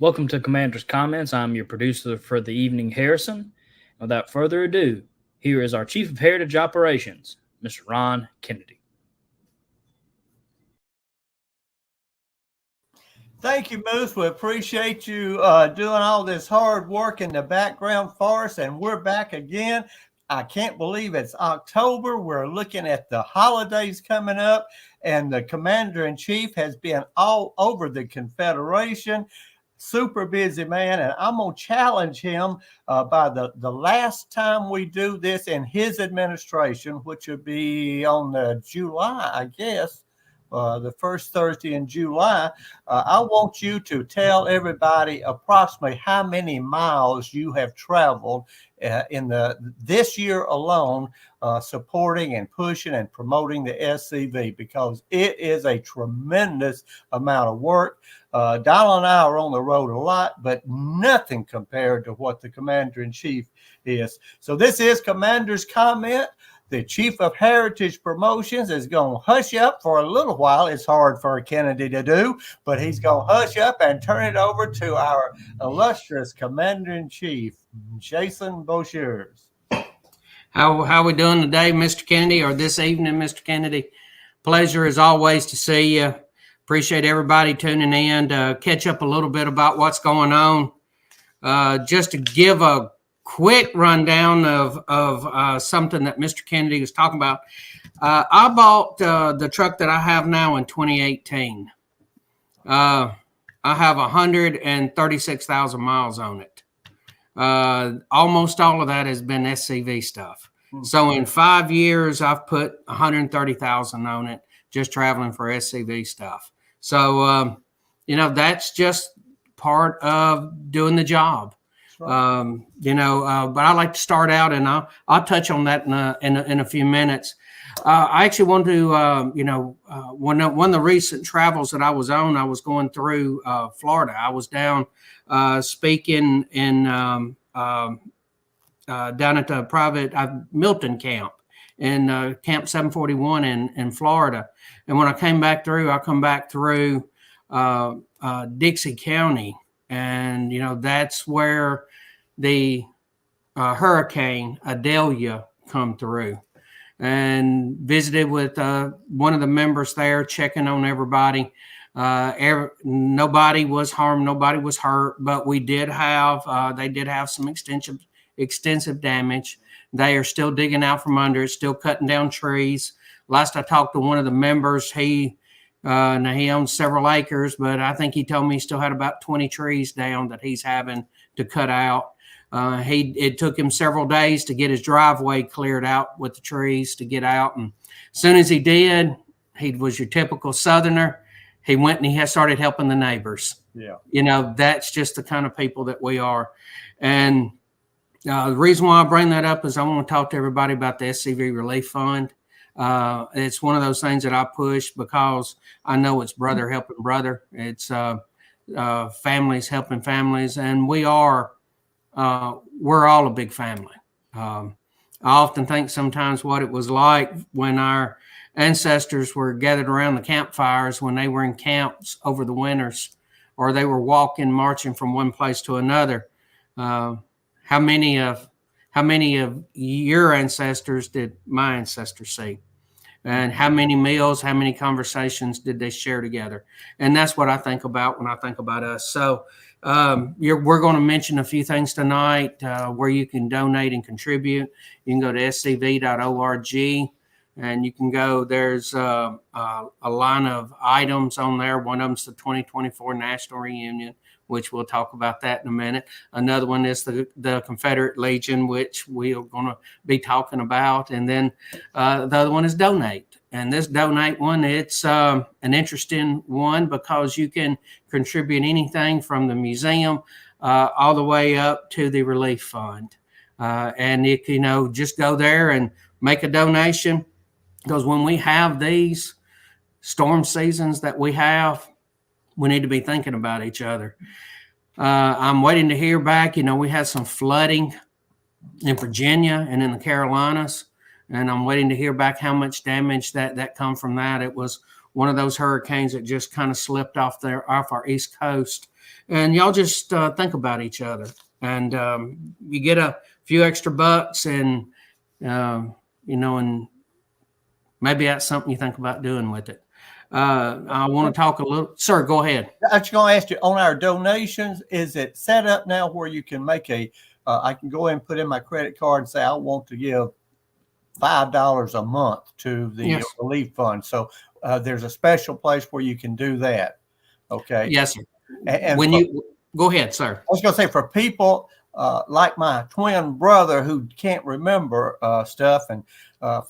Welcome to Commander's Comments. I'm your producer for the evening, Harrison. Without further ado, here is our Chief of Heritage Operations, Mr. Ron Kennedy. Thank you, Moose. We appreciate you doing all this hard work in the background for us, and we're back again. I can't believe it's October. We're looking at the holidays coming up, and the Commander-in-Chief has been all over the Confederation. Super busy man, and I'm going to challenge him by the last time we do this in his administration, which would be on July, I guess. The first Thursday in July, I want you to tell everybody approximately how many miles you have traveled in this year alone, supporting and pushing and promoting the SCV, because it is a tremendous amount of work. Donald and I are on the road a lot, but nothing compared to what the Commander-in-Chief is. So this is Commander's Comment. The Chief of Heritage Promotions is going to hush up for a little while. It's hard for Kennedy to do, but he's going to hush up and turn it over to our illustrious Commander-in-Chief, Jason Boshers. How are we doing today, Mr. Kennedy, or this evening, Mr. Kennedy? Pleasure as always to see you. Appreciate everybody tuning in to catch up a little bit about what's going on. Just to give a quick rundown of something that Mr. Kennedy was talking about. I bought the truck that I have now in 2018. I have 136,000 miles on it. Almost all of that has been SCV stuff. So in 5 years, I've put 130,000 on it, just traveling for SCV stuff. So, that's just part of doing the job. But I like to start out, and I'll touch on that in a few minutes. I actually want to, one of the recent travels that I was on, I was going through Florida. I was down speaking in down at the private Milton camp in Camp 741 in Florida. And when I come back through Dixie County. And, that's where the Hurricane Idalia come through, and visited with one of the members there, checking on everybody. Nobody was harmed. Nobody was hurt, but they did have some extensive damage. They are still digging out from under it, still cutting down trees. Last I talked to one of the members, now he owns several acres, but I think he told me he still had about 20 trees down that he's having to cut out. It took him several days to get his driveway cleared out with the trees to get out. And as soon as he did, he was your typical Southerner. He went and he started helping the neighbors. Yeah. That's just the kind of people that we are. And the reason why I bring that up is I want to talk to everybody about the SCV Relief Fund. It's one of those things that I push because I know it's brother helping brother. It's families helping families, and we're all a big family. I often think sometimes what it was like when our ancestors were gathered around the campfires when they were in camps over the winters, or they were marching from one place to another. How many of your ancestors did my ancestors see? And how many meals, how many conversations did they share together? And that's what I think about when I think about us. So we're going to mention a few things tonight where you can donate and contribute. You can go to scv.org, and you can go, there's a line of items on there. One of them's the 2024 National Reunion, which we'll talk about that in a minute. Another one is the Confederate Legion, which we are going to be talking about. And then the other one is donate. And this donate one, it's an interesting one because you can contribute anything from the museum all the way up to the relief fund. And just go there and make a donation, because when we have these storm seasons that we have, we need to be thinking about each other. I'm waiting to hear back. We had some flooding in Virginia and in the Carolinas, and I'm waiting to hear back how much damage that come from that. It was one of those hurricanes that just kind of slipped off our East Coast. and y'all just think about each other, and you get a few extra bucks, and and maybe that's something you think about doing with it. I want to talk a little. Sir, go ahead. I was going to ask you on our donations. Is it set up now where you can make I can go in and put in my credit card and say I want to give $5 a month to the relief fund. So there's a special place where you can do that. Okay. Yes, sir. And you go ahead, sir. I was going to say for people like my twin brother who can't remember stuff and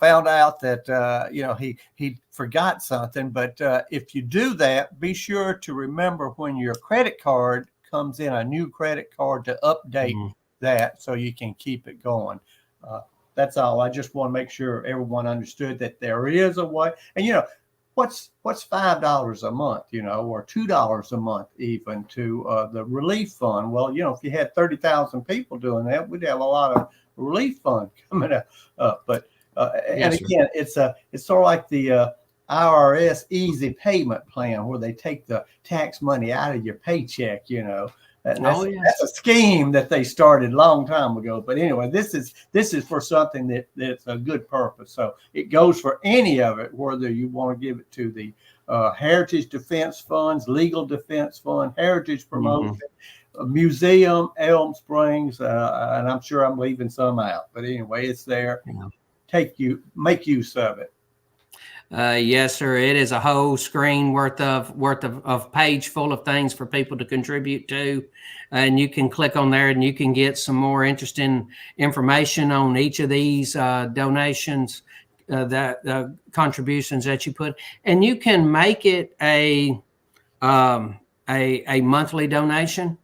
found out that he forgot something. But if you do that, be sure to remember when your credit card comes in, a new credit card, to update that so you can keep it going. That's all. I just want to make sure everyone understood that there is a way. And what's $5 a month, or $2 a month even to the relief fund? Well, if you had 30,000 people doing that, we'd have a lot of relief fund coming up. But and again, it's sort of like the IRS easy payment plan where they take the tax money out of your paycheck, And that's a scheme that they started a long time ago. But anyway, this is for something that's a good purpose. So it goes for any of it, whether you want to give it to the Heritage Defense Funds, Legal Defense Fund, Heritage Promotion, Museum, Elm Springs, and I'm sure I'm leaving some out. But anyway, it's there. Make use of it. Yes, sir. It is a whole screen worth of page full of things for people to contribute to, and you can click on there and you can get some more interesting information on each of these donations, that contributions that you put, and you can make it a monthly donation,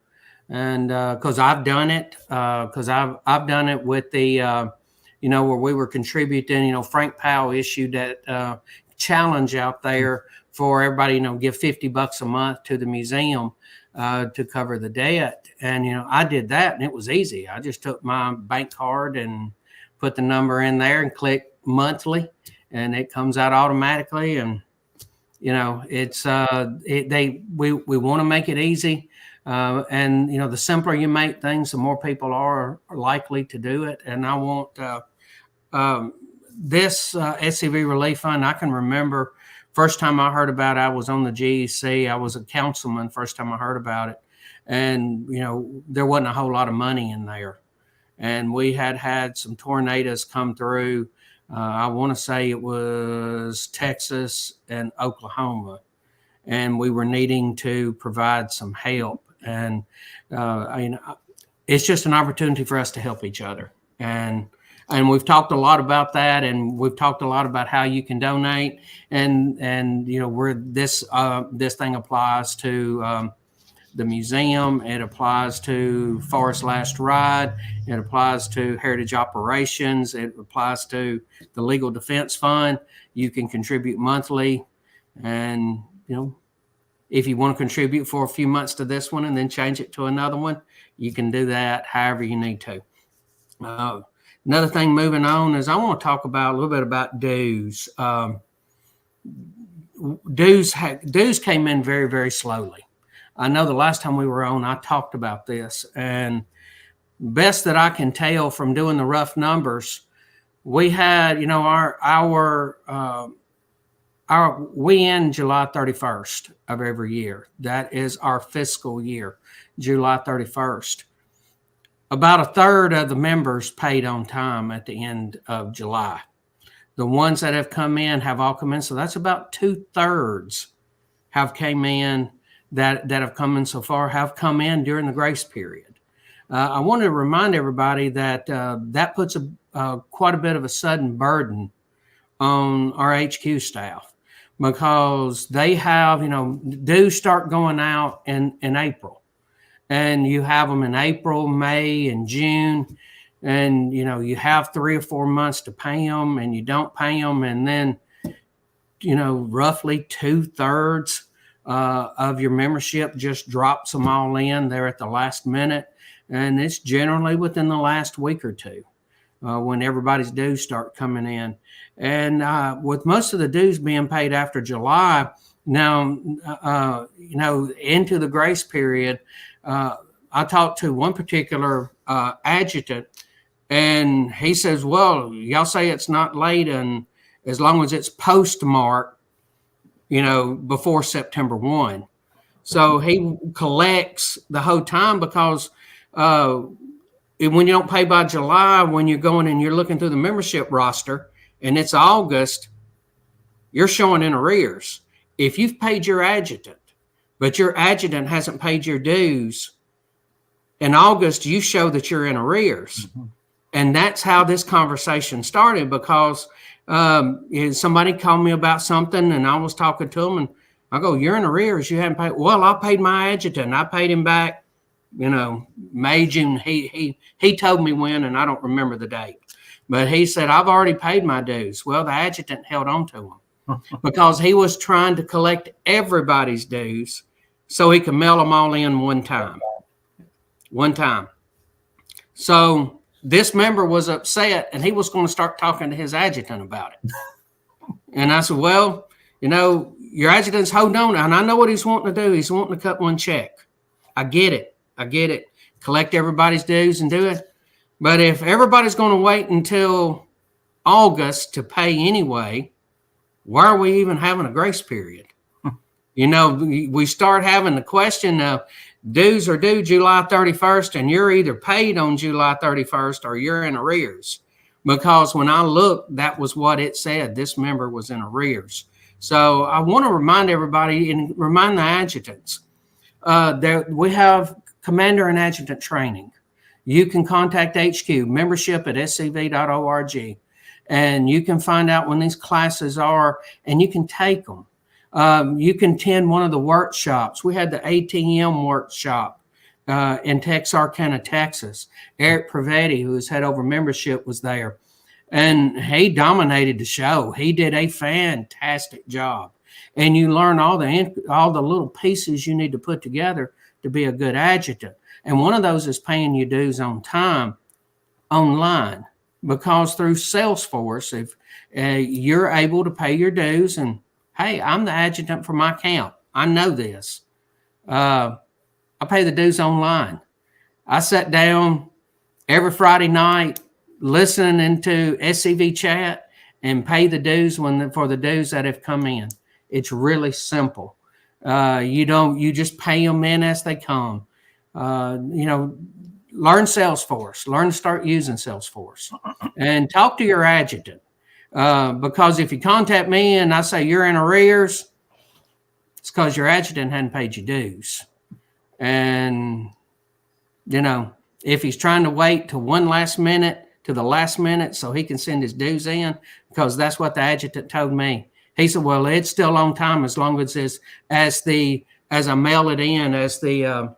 and because I've done it, I've done it with the. Where we were contributing, Frank Powell issued that challenge out there for everybody, give $50 a month to the museum to cover the debt. And, I did that and it was easy. I just took my bank card and put the number in there and click monthly, and it comes out automatically. And, it's we want to make it easy. And the simpler you make things, the more people are likely to do it. And I want this SCV Relief Fund. I can remember first time I heard about it, I was on the GEC. I was a councilman first time I heard about it. And, there wasn't a whole lot of money in there. And we had some tornadoes come through. I want to say it was Texas and Oklahoma. And we were needing to provide some help. And it's just an opportunity for us to help each other. And we've talked a lot about that, and we've talked a lot about how you can donate. And where this thing applies to the museum, it applies to Forest Last Ride, it applies to Heritage Operations, it applies to the Legal Defense Fund. You can contribute monthly, and if you want to contribute for a few months to this one and then change it to another one, you can do that however you need to. Another thing moving on is I want to talk about a little bit about dues. Dues came in very, very slowly. I know the last time we were on, I talked about this, and best that I can tell from doing the rough numbers, we had, we end July 31st of every year. That is our fiscal year, July 31st. About a third of the members paid on time at the end of July. The ones that have come in have all come in. So that's about 2/3 have came in that have come in so far, have come in during the grace period. I want to remind everybody that that puts quite a bit of a sudden burden on our HQ staff, because they have, dues start going out in April, and you have them in April, May, and June, and you have 3 or 4 months to pay them, and you don't pay them, and then roughly 2/3 of your membership just drops them all in there at the last minute, and it's generally within the last week or two when everybody's dues start coming in. And with most of the dues being paid after July, now, into the grace period, I talked to one particular adjutant, and he says, well, y'all say it's not late, and as long as it's postmarked, before September 1. So he collects the whole time, because when you don't pay by July, when you're going and you're looking through the membership roster and it's August, you're showing in arrears. If you've paid your adjutant, but your adjutant hasn't paid your dues, in August, you show that you're in arrears. Mm-hmm. And that's how this conversation started, because somebody called me about something, and I was talking to them, and I go, you're in arrears. You haven't paid. Well, I paid my adjutant. I paid him back, May, June. He told me when, and I don't remember the date. But he said, I've already paid my dues. Well, the adjutant held on to him because he was trying to collect everybody's dues so he could mail them all in one time. So this member was upset, and he was going to start talking to his adjutant about it. And I said, well, your adjutant's holding on, and I know what he's wanting to do. He's wanting to cut one check. I get it. Collect everybody's dues and do it. But if everybody's going to wait until August to pay anyway, why are we even having a grace period? We start having the question of dues are due July 31st, and you're either paid on July 31st or you're in arrears. Because when I looked, that was what it said. This member was in arrears. So I want to remind everybody and remind the adjutants that we have commander and adjutant training. You can contact HQ, membership at scv.org, and you can find out when these classes are, and you can take them. You can attend one of the workshops. We had the ATM workshop in Texarkana, Texas. Eric Pravetti, who is head over membership, was there. And he dominated the show. He did a fantastic job. And you learn all the little pieces you need to put together to be a good adjutant. And one of those is paying your dues on time online, because through Salesforce, if you're able to pay your dues, and hey, I'm the adjutant for my camp. I know this. I pay the dues online. I sat down every Friday night, listening into SCV chat, and pay the dues for the dues that have come in. It's really simple. You just pay them in as they come. Learn Salesforce, learn to start using Salesforce, and talk to your adjutant. Because if you contact me and I say you're in arrears, it's because your adjutant hadn't paid your dues. And, if he's trying to wait to the last minute so he can send his dues in, because that's what the adjutant told me. He said, well, it's still on time as long as as I mail it in, as the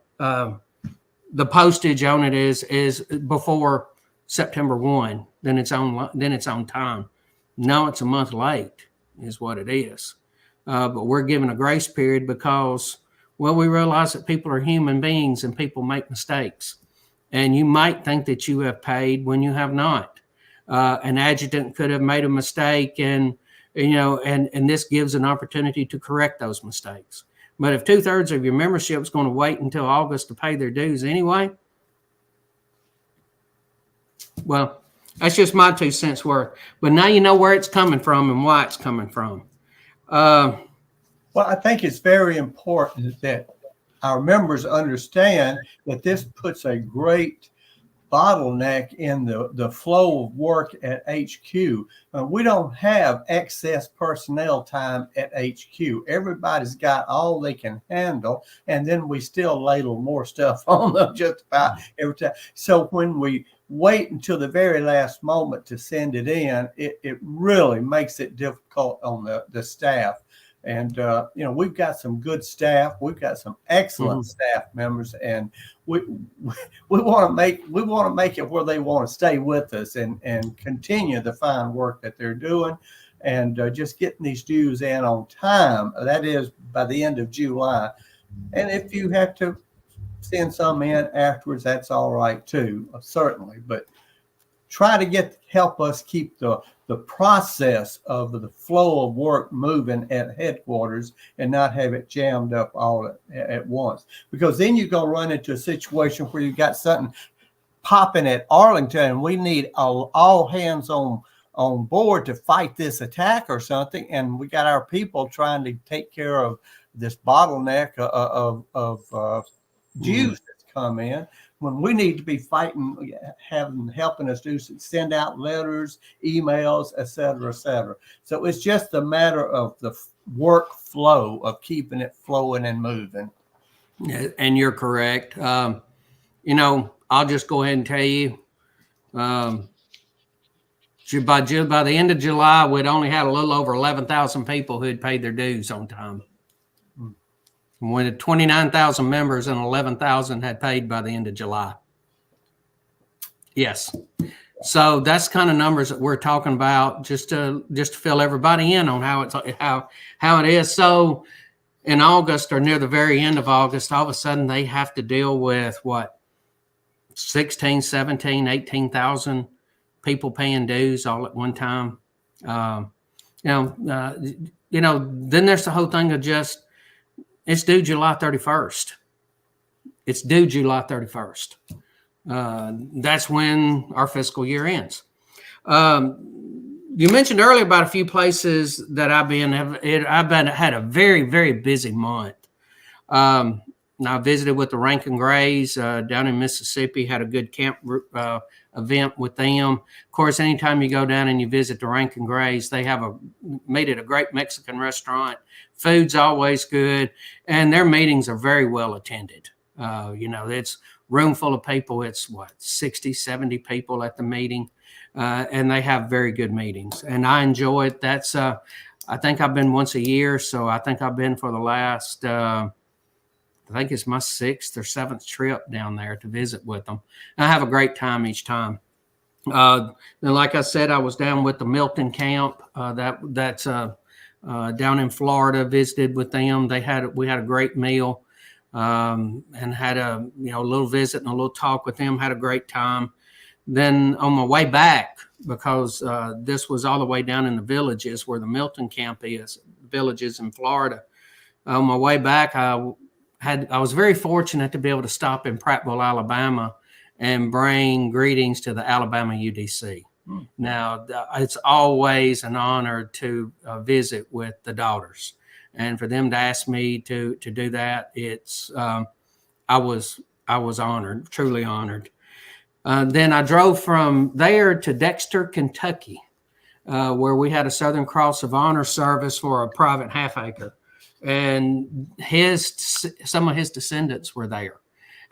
postage on it is before September 1, then it's on time. No, it's a month late is what it is. But we're given a grace period because, we realize that people are human beings and people make mistakes. And you might think that you have paid when you have not. An adjutant could have made a mistake, and this gives an opportunity to correct those mistakes. But if 2/3 of your membership is going to wait until August to pay their dues anyway, well, that's just my 2 cents worth. But now you know where it's coming from and why it's coming from. Well, I think it's very important that our members understand that this puts a great bottleneck in the flow of work at HQ. We don't have excess personnel time at HQ. Everybody's got all they can handle, and then we still ladle more stuff on them just about every time. So when we wait until the very last moment to send it in, it really makes it difficult on the staff. And, we've got some good staff. We've got some excellent staff members, and we want to make it where they want to stay with us and continue the fine work that they're doing, and just getting these dues in on time. That is by the end of July. And if you have to send some in afterwards, that's all right too, certainly. But try to help us keep the process of the flow of work moving at headquarters and not have it jammed up all at once. Because then you're going to run into a situation where you got something popping at Arlington and we need all hands on board to fight this attack or something. And we got our people trying to take care of this bottleneck of Jews that's come in, when we need to be fighting, helping us send out letters, emails, et cetera, et cetera. So it's just a matter of the workflow of keeping it flowing and moving. And you're correct. I'll just go ahead and tell you, by the end of July, we'd only had a little over 11,000 people who had paid their dues on time. We had 29,000 members and 11,000 had paid by the end of July. Yes. So that's kind of numbers that we're talking about, just to fill everybody in on how it is. So in August, or near the very end of August, all of a sudden they have to deal with 16, 17, 18,000 people paying dues all at one time. Then there's the whole thing of just, it's due July 31st. It's due July 31st. That's when our fiscal year ends. You mentioned earlier about a few places that I've had a very, very busy month. I visited with the Rankin Grays down in Mississippi, had a good camp event with them. Of course, anytime you go down and you visit the Rankin Grays, they have made it a great Mexican restaurant. Food's always good, and their meetings are very well attended. It's room full of people. It's 60, 70 people at the meeting, and they have very good meetings, and I enjoy it. That's I think I've been once a year, so I think I've been for the last I think it's my 6th or 7th trip down there to visit with them. I have a great time each time. And like I said, I was down with the Milton camp that's down in Florida, visited with them. We had a great meal and had a little visit and a little talk with them, had a great time. Then on my way back, because this was all the way down in the villages where the Milton camp is, villages in Florida. On my way back, I was very fortunate to be able to stop in Prattville, Alabama, and bring greetings to the Alabama UDC. Now, it's always an honor to visit with the daughters, and for them to ask me to do that, I was honored, truly honored. Then I drove from there to Dexter, Kentucky, where we had a Southern Cross of Honor service for a private half-acre. And some of his descendants were there.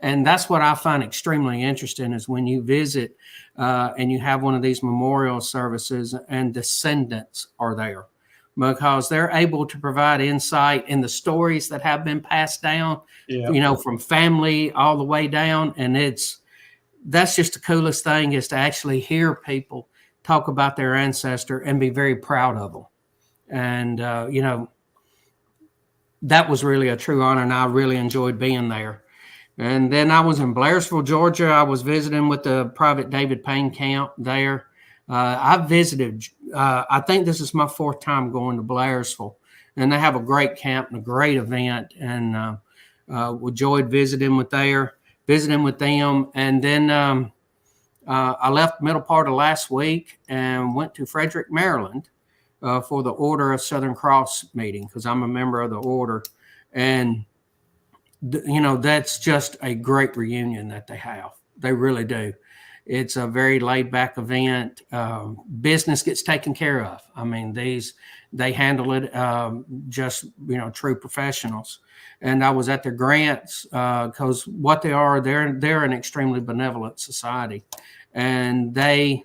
And that's what I find extremely interesting, is when you visit and you have one of these memorial services and descendants are there, because they're able to provide insight in the stories that have been passed down, from family all the way down. And that's just the coolest thing, is to actually hear people talk about their ancestor and be very proud of them. And, that was really a true honor, and I really enjoyed being there. And then I was in Blairsville, Georgia. I was visiting with the Private David Payne camp there. I visited, I think this is my 4th time going to Blairsville, and they have a great camp and a great event, and enjoyed visiting with them. And then I left middle part of last week and went to Frederick, Maryland, for the Order of Southern Cross meeting, because I'm a member of the order. And, that's just a great reunion that they have. They really do. It's a very laid back event. Business gets taken care of. I mean, they handle it just, true professionals. And I was at their grants because what they are, they're an extremely benevolent society. And I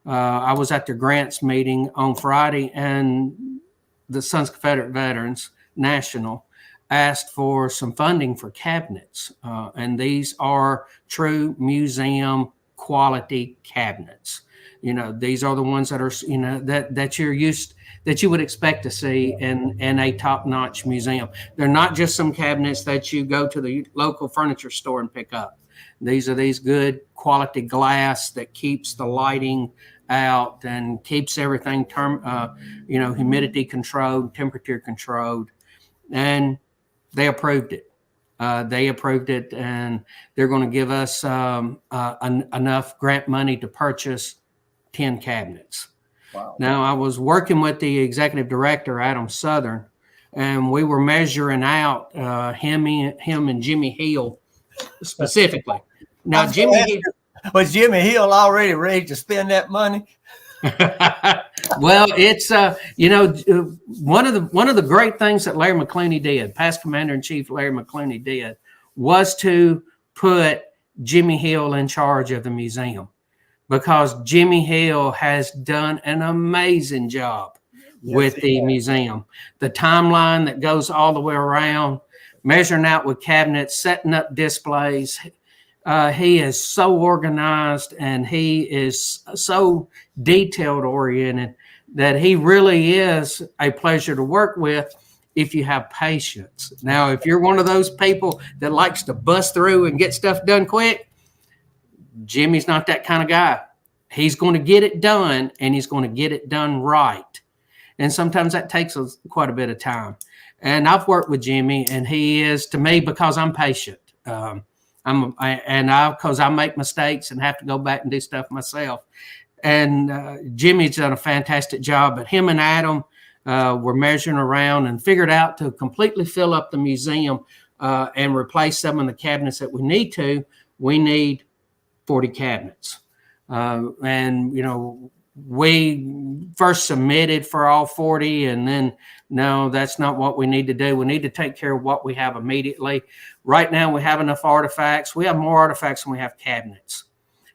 was at their grants meeting on Friday, and the Sons of Confederate Veterans National asked for some funding for cabinets. And these are true museum quality cabinets. These are the ones that are, that you're used, that you would expect to see in a top-notch museum. They're not just some cabinets that you go to the local furniture store and pick up. These are these good quality glass that keeps the lighting out and keeps everything humidity controlled, temperature controlled. And they approved it. And they're going to give us enough grant money to purchase 10 cabinets. Wow. Now, I was working with the executive director, Adam Southern, and we were measuring out him and Jimmy Hill specifically. Now, was Jimmy Hill already ready to spend that money? Well, it's one of the great things that Larry McClooney did, past Commander-in-Chief Larry McClooney did, was to put Jimmy Hill in charge of the museum, because Jimmy Hill has done an amazing job with the museum. The timeline that goes all the way around, measuring out with cabinets, setting up displays. He is so organized and he is so detailed oriented that he really is a pleasure to work with if you have patience. Now, if you're one of those people that likes to bust through and get stuff done quick, Jimmy's not that kind of guy. He's going to get it done, and he's going to get it done right. And sometimes that takes quite a bit of time. And I've worked with Jimmy, and he is to me, because I'm patient. Because I make mistakes and have to go back and do stuff myself. And Jimmy's done a fantastic job. But him and Adam were measuring around and figured out to completely fill up the museum and replace some of the cabinets that we need to. We need 40 cabinets. We first submitted for all 40, and then, no, that's not what we need to do. We need to take care of what we have immediately. Right now, we have enough artifacts. We have more artifacts than we have cabinets.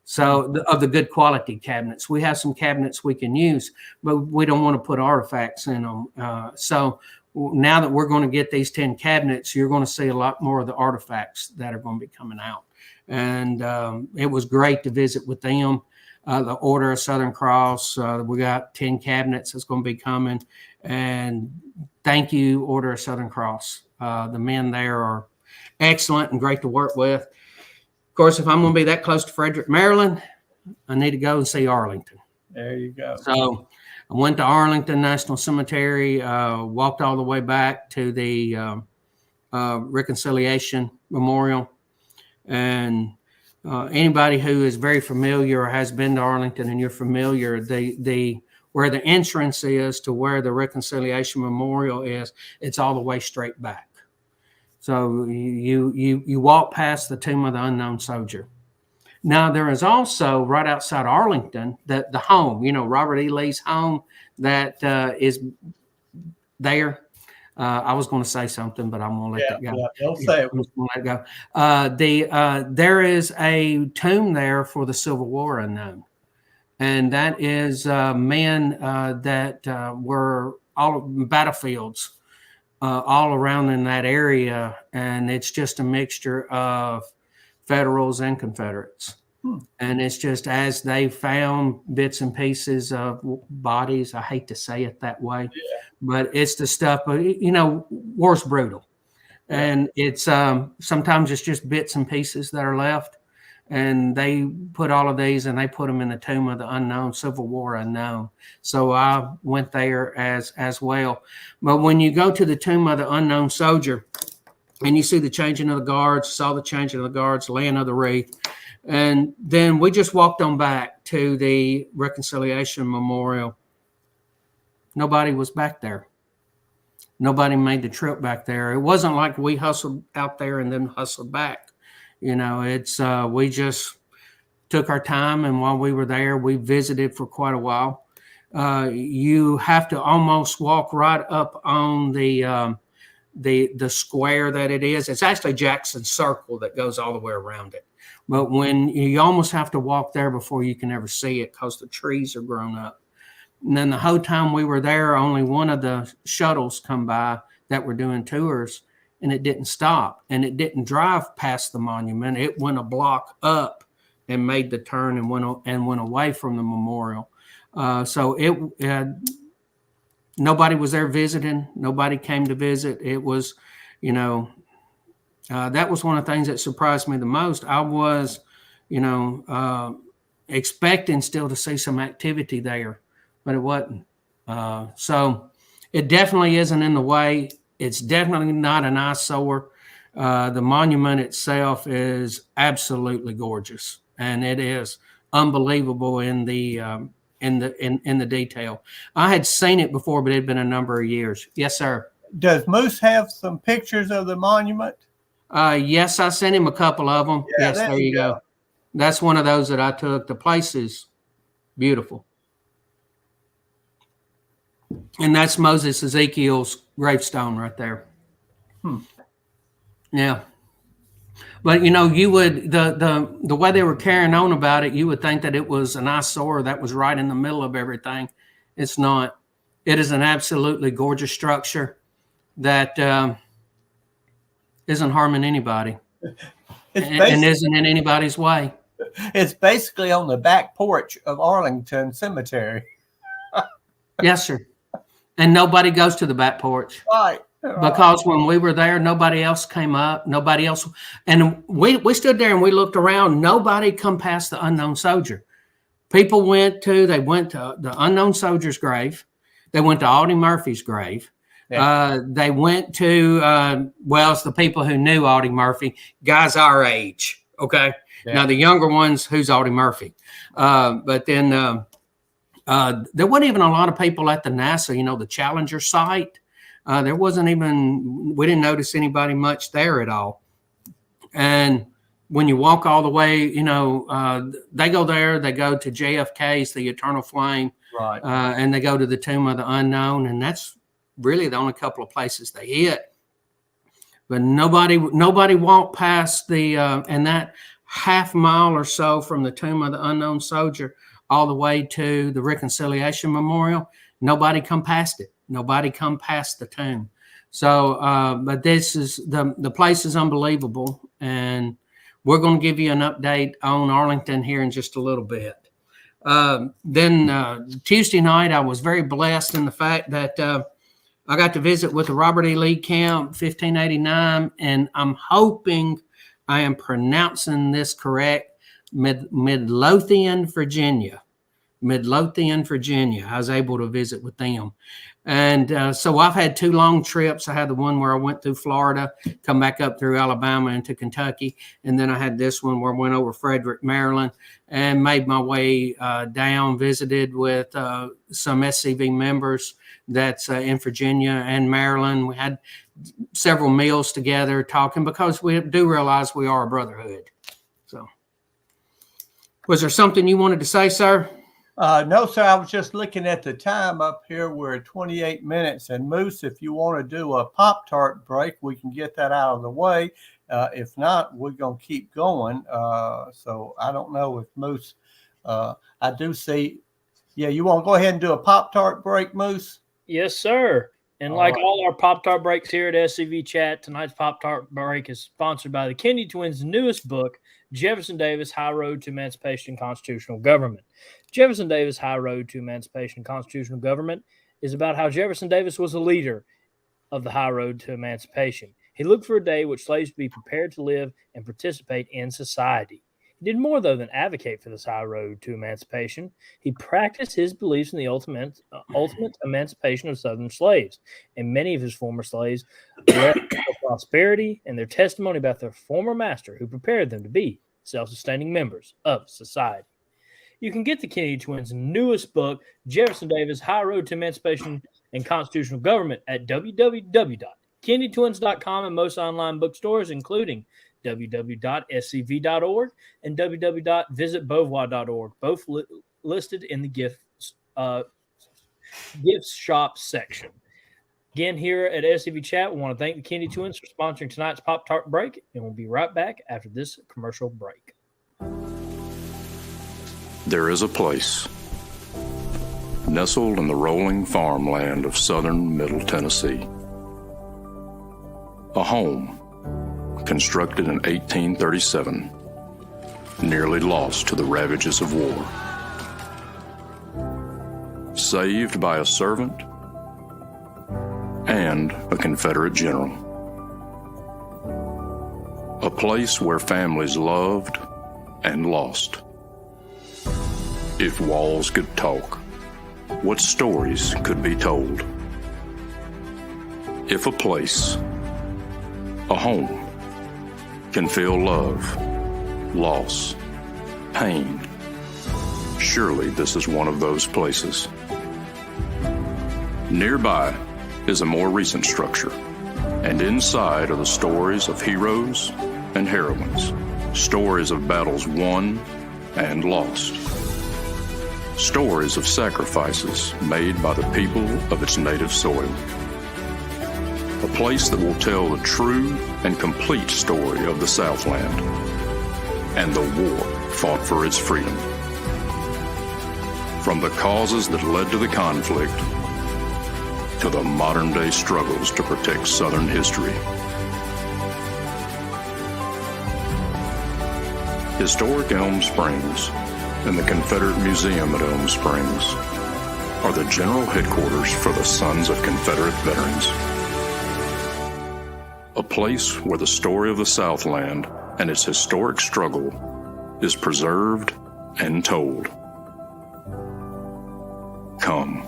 So of the good quality cabinets, we have some cabinets we can use, but we don't want to put artifacts in them. So now that we're going to get these 10 cabinets, you're going to see a lot more of the artifacts that are going to be coming out. And it was great to visit with them. The Order of Southern Cross, we got 10 cabinets that's going to be coming. And thank you, Order of Southern Cross. The men there are excellent and great to work with. Of course, if I'm going to be that close to Frederick, Maryland, I need to go and see Arlington. There you go. So I went to Arlington National Cemetery, walked all the way back to the Reconciliation Memorial. And anybody who is very familiar or has been to Arlington and you're familiar, where the entrance is to where the Reconciliation Memorial is, it's all the way straight back. So you walk past the Tomb of the Unknown Soldier. Now, there is also right outside Arlington, the home, Robert E. Lee's home that is there. I was going to say something, but I'm going to let that go. Yeah, don't say it. I'm just going to let it go. There is a tomb there for the Civil War unknown. And that is men that were all battlefields all around in that area. And it's just a mixture of Federals and Confederates. And it's just as they found bits and pieces of bodies. I hate to say it that way, but it's the stuff, war's brutal. And it's sometimes it's just bits and pieces that are left. And they put all of these and they put them in the Tomb of the Unknown, Civil War unknown. So I went there as well. But when you go to the Tomb of the Unknown Soldier and you see the changing of the guards, saw the changing of the guards, laying of the wreath, and then we just walked on back to the Reconciliation Memorial. Nobody was back there. Nobody made the trip back there. It wasn't like we hustled out there and then hustled back. It's we just took our time, and while we were there, we visited for quite a while. You have to almost walk right up on the square that it is. It's actually Jackson Circle that goes all the way around it. But when you almost have to walk there before you can ever see it because the trees are grown up. And then the whole time we were there, only one of the shuttles come by that were doing tours, and it didn't stop. And it didn't drive past the monument. It went a block up and made the turn and went away from the memorial. So nobody was there visiting. Nobody came to visit. It was, That was one of the things that surprised me the most. I was, expecting still to see some activity there, but it wasn't. So it definitely isn't in the way. It's definitely not an eyesore. The monument itself is absolutely gorgeous, and it is unbelievable in the detail. I had seen it before, but it had been a number of years. Yes, sir. Does Moose have some pictures of the monument? Yes, I sent him a couple of them. Yeah, yes, there you go. That's one of those that I took. The place is beautiful. And that's Moses Ezekiel's gravestone right there. Yeah. But you would the way they were carrying on about it, you would think that it was an eyesore that was right in the middle of everything. It's not. It is an absolutely gorgeous structure that isn't harming anybody and isn't in anybody's way. It's basically on the back porch of Arlington Cemetery. Yes, sir. And nobody goes to the back porch. Right. Because when we were there, nobody else came up. Nobody else. And we stood there and we looked around. Nobody come past the unknown soldier. People went to the unknown soldier's grave. They went to Audie Murphy's grave. Yeah. They went to, it's the people who knew Audie Murphy, guys our age. Okay. Yeah. Now, the younger ones, who's Audie Murphy? But then there wasn't even a lot of people at the NASA, the Challenger site. There wasn't even, we didn't notice anybody much there at all. And when you walk all the way, they go there, they go to JFK's, the Eternal Flame. Right. And they go to the Tomb of the Unknown. And that's really the only couple of places they hit. But nobody walked past and that half mile or so from the Tomb of the Unknown Soldier all the way to the Reconciliation Memorial. Nobody come past it. Nobody come past the tomb. So, but this is the place is unbelievable, and we're going to give you an update on Arlington here in just a little bit. Then Tuesday night, I was very blessed in the fact that I got to visit with the Robert E. Lee Camp 1589, and I'm hoping I am pronouncing this correct. Midlothian, Virginia. Midlothian, Virginia. I was able to visit with them. And so I've had 2 long trips. I had the one where I went through Florida, come back up through Alabama into Kentucky. And then I had this one where I went over Frederick, Maryland, and made my way down, visited with some SCV members that's in Virginia and Maryland. We had several meals together talking because we do realize we are a brotherhood. So was there something you wanted to say, sir? No, sir. I was just looking at the time up here. We're at 28 minutes. And Moose, if you want to do a Pop-Tart break, we can get that out of the way. If not, we're going to keep going. So I don't know if Moose, I do see. Yeah, you want to go ahead and do a Pop-Tart break, Moose? Yes, sir. And like all our Pop-Tart breaks here at SCV Chat, tonight's Pop-Tart break is sponsored by the Kennedy Twins' newest book, Jefferson Davis, High Road to Emancipation and Constitutional Government. Jefferson Davis, High Road to Emancipation and Constitutional Government is about how Jefferson Davis was a leader of the high road to emancipation. He looked for a day which slaves would be prepared to live and participate in society. He did more, though, than advocate for this high road to emancipation. He practiced his beliefs in the ultimate emancipation of Southern slaves, and many of his former slaves left for prosperity and their testimony about their former master who prepared them to be self-sustaining members of society. You can get the Kennedy Twins' newest book, Jefferson Davis, High Road to Emancipation and Constitutional Government, at www.kennedytwins.com and most online bookstores, including www.scv.org and www.visitbeauvoir.org, both listed in the gifts shop section. Again, here at SCV Chat, we want to thank the Kennedy Twins for sponsoring tonight's Pop-Tart break, and we'll be right back after this commercial break. There is a place nestled in the rolling farmland of southern Middle Tennessee. A home constructed in 1837, nearly lost to the ravages of war. Saved by a servant and a Confederate general. A place where families loved and lost. If walls could talk, what stories could be told? If a place, a home, can feel love, loss, pain, surely this is one of those places. Nearby is a more recent structure, and inside are the stories of heroes and heroines, stories of battles won and lost, stories of sacrifices made by the people of its native soil. A place that will tell the true and complete story of the Southland and the war fought for its freedom. From the causes that led to the conflict to the modern-day struggles to protect Southern history. Historic Elm Springs and the Confederate Museum at Elm Springs are the general headquarters for the Sons of Confederate Veterans. A place where the story of the Southland and its historic struggle is preserved and told. Come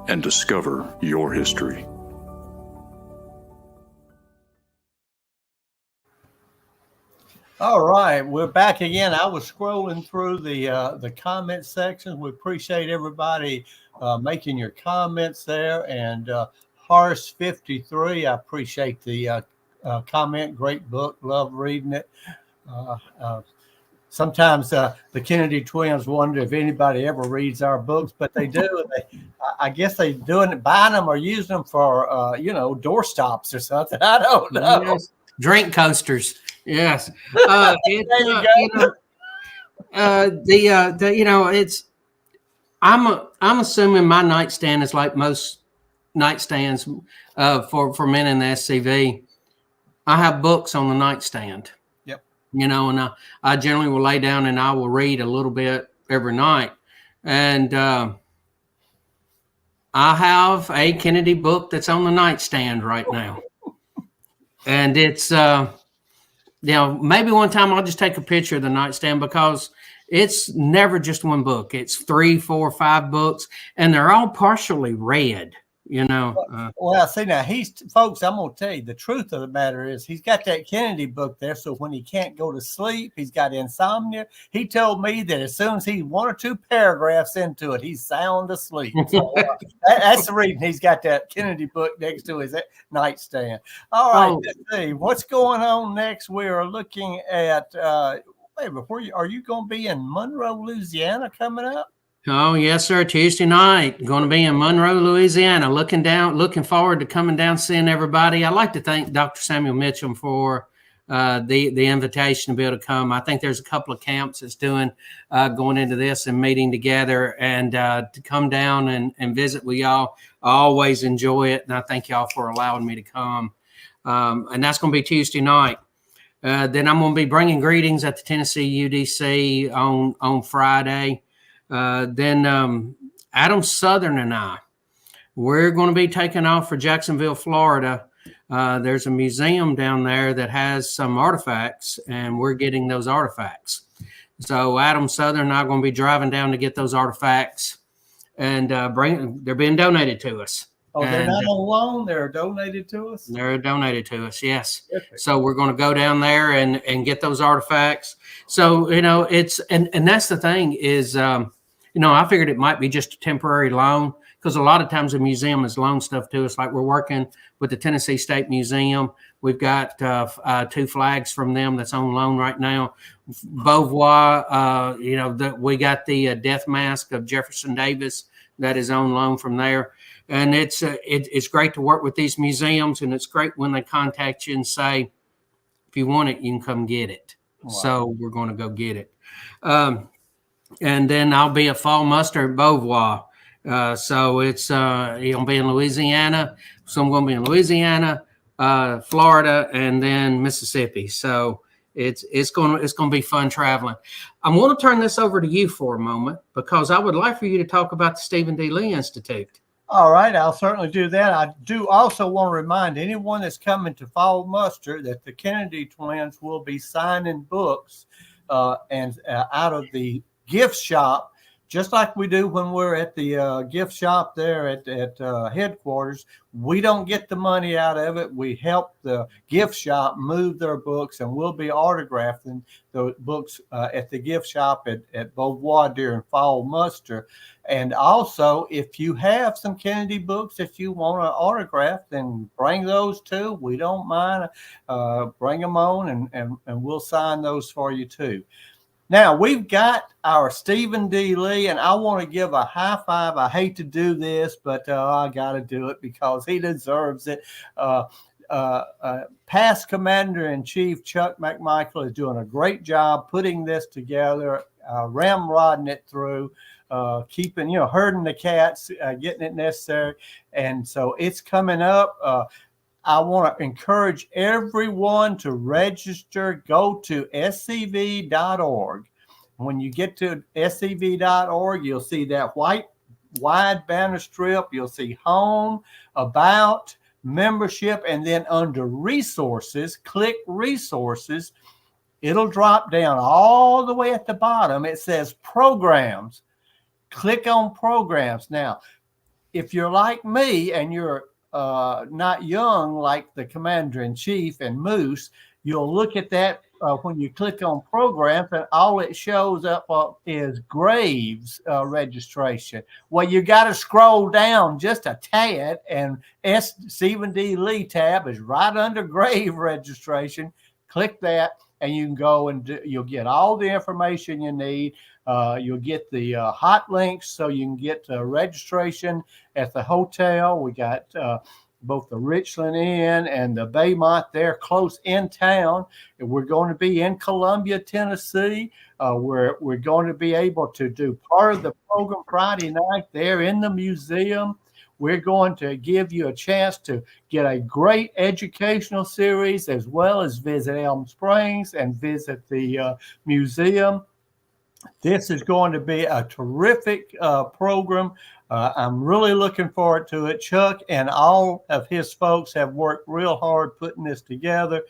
and discover your history. All right, we're back again. I was scrolling through the comment section. We appreciate everybody making your comments there. And Horace53, I appreciate the comment. Great book, love reading it. Sometimes the Kennedy twins wonder if anybody ever reads our books, but they do. I guess they doing it, buying them or using them for door stops or something. I don't know. Yes. Drink coasters. Yes. I'm assuming my nightstand is like most nightstands for men in the SCV. I have books on the nightstand. Yep. And I generally will lay down and I will read a little bit every night. And I have a Kennedy book that's on the nightstand right now. And it's, maybe one time I'll just take a picture of the nightstand because it's never just one book. It's 3, 4, 5 books, and they're all partially read. Well, see now, folks, I'm gonna tell you the truth of the matter is he's got that Kennedy book there, so when he can't go to sleep, he's got insomnia. He told me that as soon as he's 1 or 2 paragraphs into it, he's sound asleep. So that's the reason he's got that Kennedy book next to his nightstand. All right, let's see what's going on next. We are looking at are you going to be in Monroe, Louisiana coming up? Oh, yes, sir. Tuesday night, going to be in Monroe, Louisiana. Looking forward to coming down, seeing everybody. I'd like to thank Dr. Samuel Mitchell for the invitation to be able to come. I think there's a couple of camps that's doing going into this and meeting together, and to come down and visit with y'all. I always enjoy it, and I thank y'all for allowing me to come. And that's going to be Tuesday night. Then I'm going to be bringing greetings at the Tennessee UDC on Friday. Then Adam Southern and we're going to be taking off for Jacksonville, Florida. There's a museum down there that has some artifacts, and we're getting those artifacts. So Adam Southern and I are going to be driving down to get those artifacts, and they're being donated to us. Oh, they're not on loan. They're donated to us? They're donated to us, yes. Perfect. So we're going to go down there and get those artifacts. So, it's, and that's the thing is, I figured it might be just a temporary loan, because a lot of times the museum has loaned stuff to us. Like we're working with the Tennessee State Museum. We've got 2 flags from them that's on loan right now. Beauvoir, we got the death mask of Jefferson Davis that is on loan from there. And it's great to work with these museums, and it's great when they contact you and say, if you want it, you can come get it. Wow. So we're going to go get it. And then I'll be a fall muster at Beauvoir. So it's you'll be in Louisiana. So I'm going to be in Louisiana, Florida, and then Mississippi. So it's going to be fun traveling. I want to turn this over to you for a moment, because I would like for you to talk about the Stephen D. Lee Institute. All right, I'll certainly do that. I do also want to remind anyone that's coming to Fall Muster that the Kennedy twins will be signing books and out of the gift shop, just like we do when we're at the gift shop there at headquarters. We don't get the money out of it. We help the gift shop move their books, and we'll be autographing the books at the gift shop at Beauvoir during Fall Muster. And also, if you have some Kennedy books that you want to autograph, then bring those too. We don't mind. Bring them on, and we'll sign those for you too. Now, we've got our Stephen D. Lee, and I want to give a high five. I hate to do this, but I got to do it because he deserves it. Past Commander-in-Chief Chuck McMichael is doing a great job putting this together, ramrodding it through, keeping, herding the cats, getting it necessary. And so it's coming up. I want to encourage everyone to register. Go to scv.org. When you get to scv.org, you'll see that wide banner strip. You'll see home, about, membership, and then under resources, click resources. It'll drop down all the way at the bottom. It says programs. Click on programs. Now, if you're like me and you're not young like the Commander-in-Chief and Moose, you'll look at that when you click on programs, and all it shows up is Graves registration. Well, you got to scroll down just a tad, and Stephen D. Lee tab is right under Grave registration. Click that, and you can go and you'll get all the information you need. You'll get the hot links so you can get registration at the hotel. We got both the Richland Inn and the Baymont there close in town. We're going to be in Columbia, Tennessee. We're going to be able to do part of the program Friday night there in the museum. We're going to give you a chance to get a great educational series, as well as visit Elm Springs and visit the museum. This is going to be a terrific program. I'm really looking forward to it. Chuck and all of his folks have worked real hard putting this together.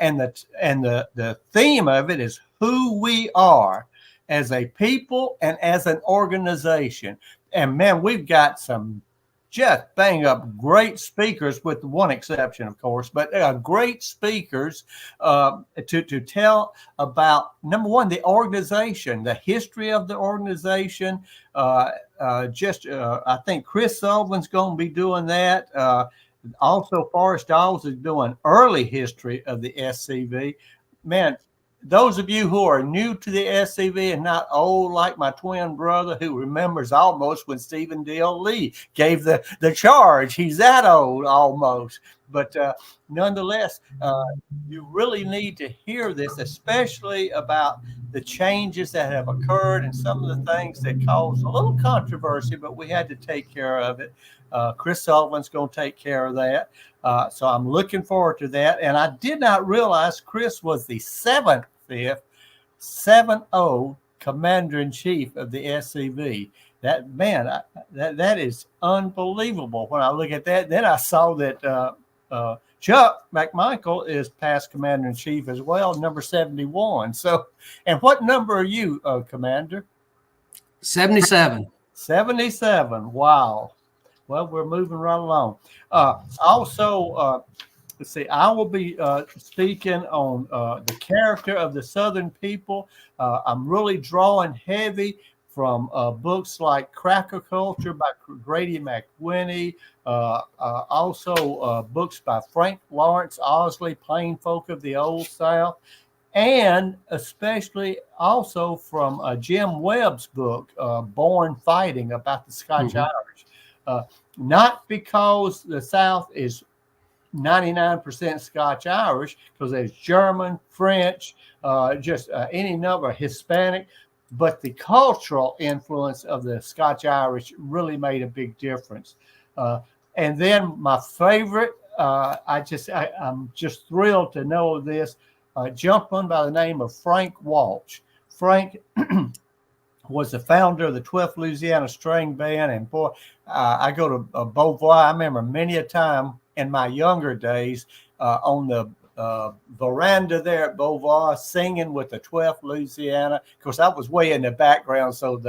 And the theme of it is who we are as a people and as an organization. And man, we've got some just bang up great speakers, with one exception, of course, but great speakers to tell about, number one, the organization, the history of the organization. I think Chris Sullivan's going to be doing that. Also, Forrest Dawes is doing early history of the SCV. Man, those of you who are new to the SCV and not old like my twin brother, who remembers almost when Stephen D. Lee gave the charge, he's that old almost. But nonetheless, you really need to hear this, especially about the changes that have occurred and some of the things that caused a little controversy, but we had to take care of it. Chris Sullivan's going to take care of that. So I'm looking forward to that. And I did not realize Chris was the 7th Commander-in-Chief of the SCV. That, man, that is unbelievable. When I look at that, then I saw that Chuck McMichael is past Commander-in-Chief as well, number 71. So, and what number are you, Commander? 77. 77. Wow. Well, we're moving right along. Also, let's see, I will be speaking on the character of the Southern people. I'm really drawing heavy from books like Cracker Culture by Grady McWhinney, also books by Frank Lawrence Osley, Plain Folk of the Old South, and especially also from Jim Webb's book, Born Fighting, about the Scotch Irish. Not because the South is 99% Scotch Irish, because there's German, French, just any number, Hispanic, but the cultural influence of the Scotch Irish really made a big difference. And then my favorite, I'm just thrilled to know this, gentleman by the name of Frank Walsh. Frank was the founder of the 12th Louisiana String Band. And boy, I go to Beauvoir. I remember many a time in my younger days on the veranda there at Beauvoir singing with the 12th Louisiana. Of course, I was way in the background, so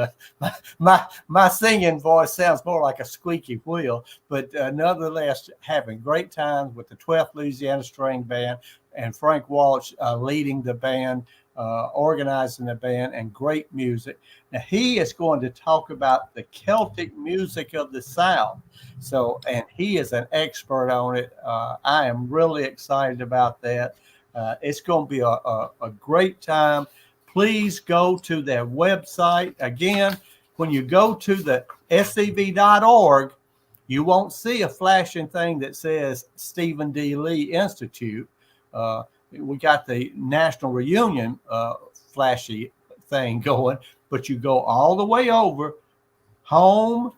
my singing voice sounds more like a squeaky wheel. But nonetheless, having great times with the 12th Louisiana String Band and Frank Walsh leading the band, organizing the band, and great music. Now he is going to talk about the Celtic music of the South. So, and he is an expert on it. I am really excited about that. It's going to be a great time. Please go to their website. Again, when you go to the scv.org, you won't see a flashing thing that says Stephen D. Lee Institute. We got the National Reunion flashy thing going, but you go all the way over, home,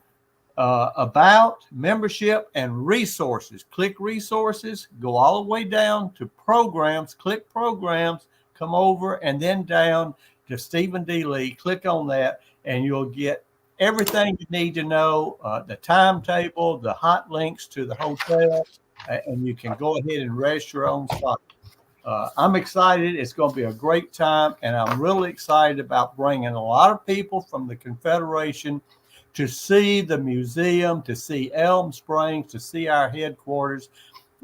about, membership, and resources. Click resources, go all the way down to programs, click programs, come over, and then down to Stephen D. Lee. Click on that, and you'll get everything you need to know, the timetable, the hot links to the hotel, and you can go ahead and register your own spot. I'm excited. It's going to be a great time, and I'm really excited about bringing a lot of people from the Confederation to see the museum, to see Elm Springs, to see our headquarters.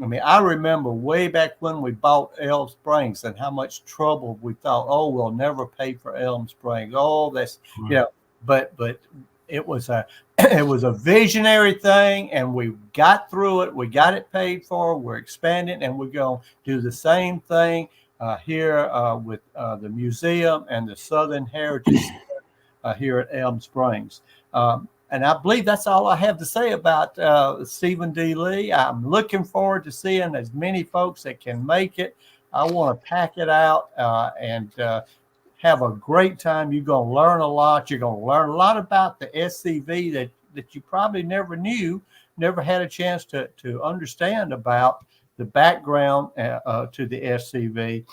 I mean, I remember way back when we bought Elm Springs and how much trouble we thought, oh, we'll never pay for Elm Springs. Oh, that's, you know, but it was a visionary thing, and we got through it. We got it paid for. We're expanding, and we're going to do the same thing here with the museum and the Southern Heritage here at Elm Springs. And I believe that's all I have to say about Stephen D. Lee. I'm looking forward to seeing as many folks that can make it. I want to pack it out and have a great time. You're going to learn a lot. You're going to learn a lot about the SCV that you probably never knew, never had a chance to understand about the background to the SCV.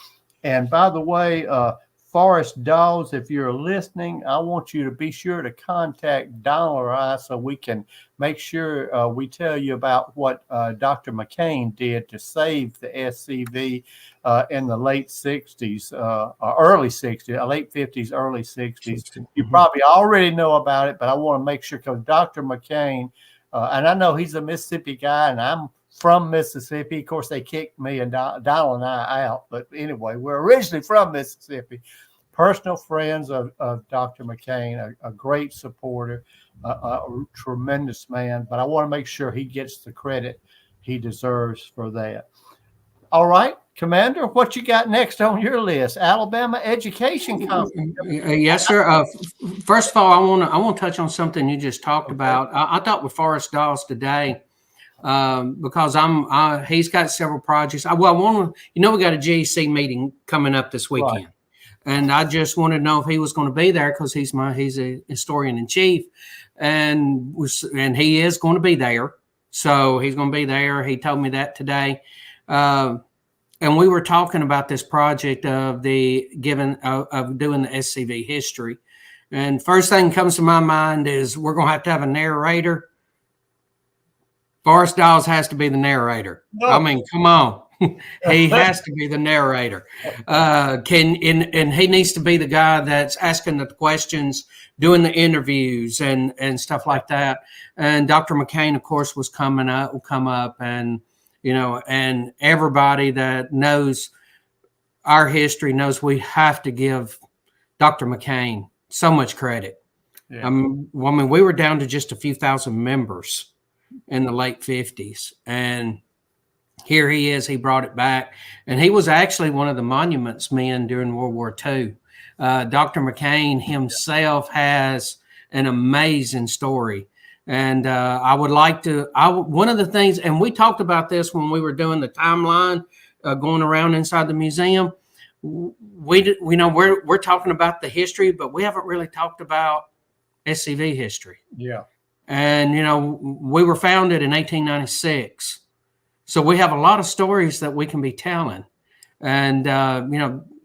And by the way, Forrest Dawes, if you're listening, I want you to be sure to contact Donald or I so we can make sure we tell you about what Dr. McCain did to save the SCV in the late 60s, early 60s, late 50s, early 60s. You probably already know about it, but I want to make sure because Dr. McCain, and I know he's a Mississippi guy, and I'm from Mississippi. Of course, they kicked me and Donald and I out. But anyway, we're originally from Mississippi. Personal friends of Dr. McCain, a great supporter, a tremendous man. But I want to make sure he gets the credit he deserves for that. All right, Commander, what you got next on your list? Alabama Education Conference. Yes, sir. First of all, I want to touch on something you just talked about. I talked with Forrest Dawes today. Because he's got several projects. We got a GEC meeting coming up this weekend, right. And I just wanted to know if he was going to be there because he's a historian in chief, and he is going to be there. So he's going to be there. He told me that today, and we were talking about this project of doing the SCV history. And first thing comes to my mind is we're going to have a narrator. Forrest Dawes has to be the narrator. No. I mean, come on. He has to be the narrator. And he needs to be the guy that's asking the questions, doing the interviews and stuff like that. And Dr. McCain, of course, will come up and, and everybody that knows our history knows we have to give Dr. McCain so much credit. Yeah. We were down to just a few thousand members in the late 50s, and here he is. He brought it back, and he was actually one of the monuments men during World War II. Dr. McCain himself has an amazing story, and one of the things, and we talked about this when we were doing the timeline going around inside the museum. We're talking about the history, but we haven't really talked about SCV history. Yeah. And, we were founded in 1896. So we have a lot of stories that we can be telling. And,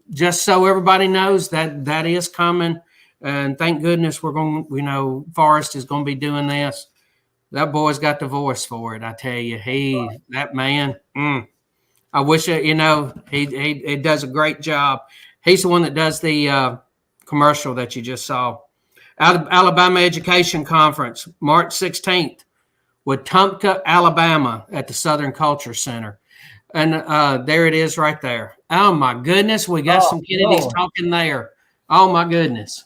just so everybody knows that is coming. And thank goodness we're going, Forrest is going to be doing this. That boy's got the voice for it. I tell you, that man, I wish, he does a great job. He's the one that does the commercial that you just saw. Alabama Education Conference, March 16th, Wetumpka, Alabama, at the Southern Culture Center. And there it is right there. Oh, my goodness. We got some Kennedys talking there. Oh, my goodness.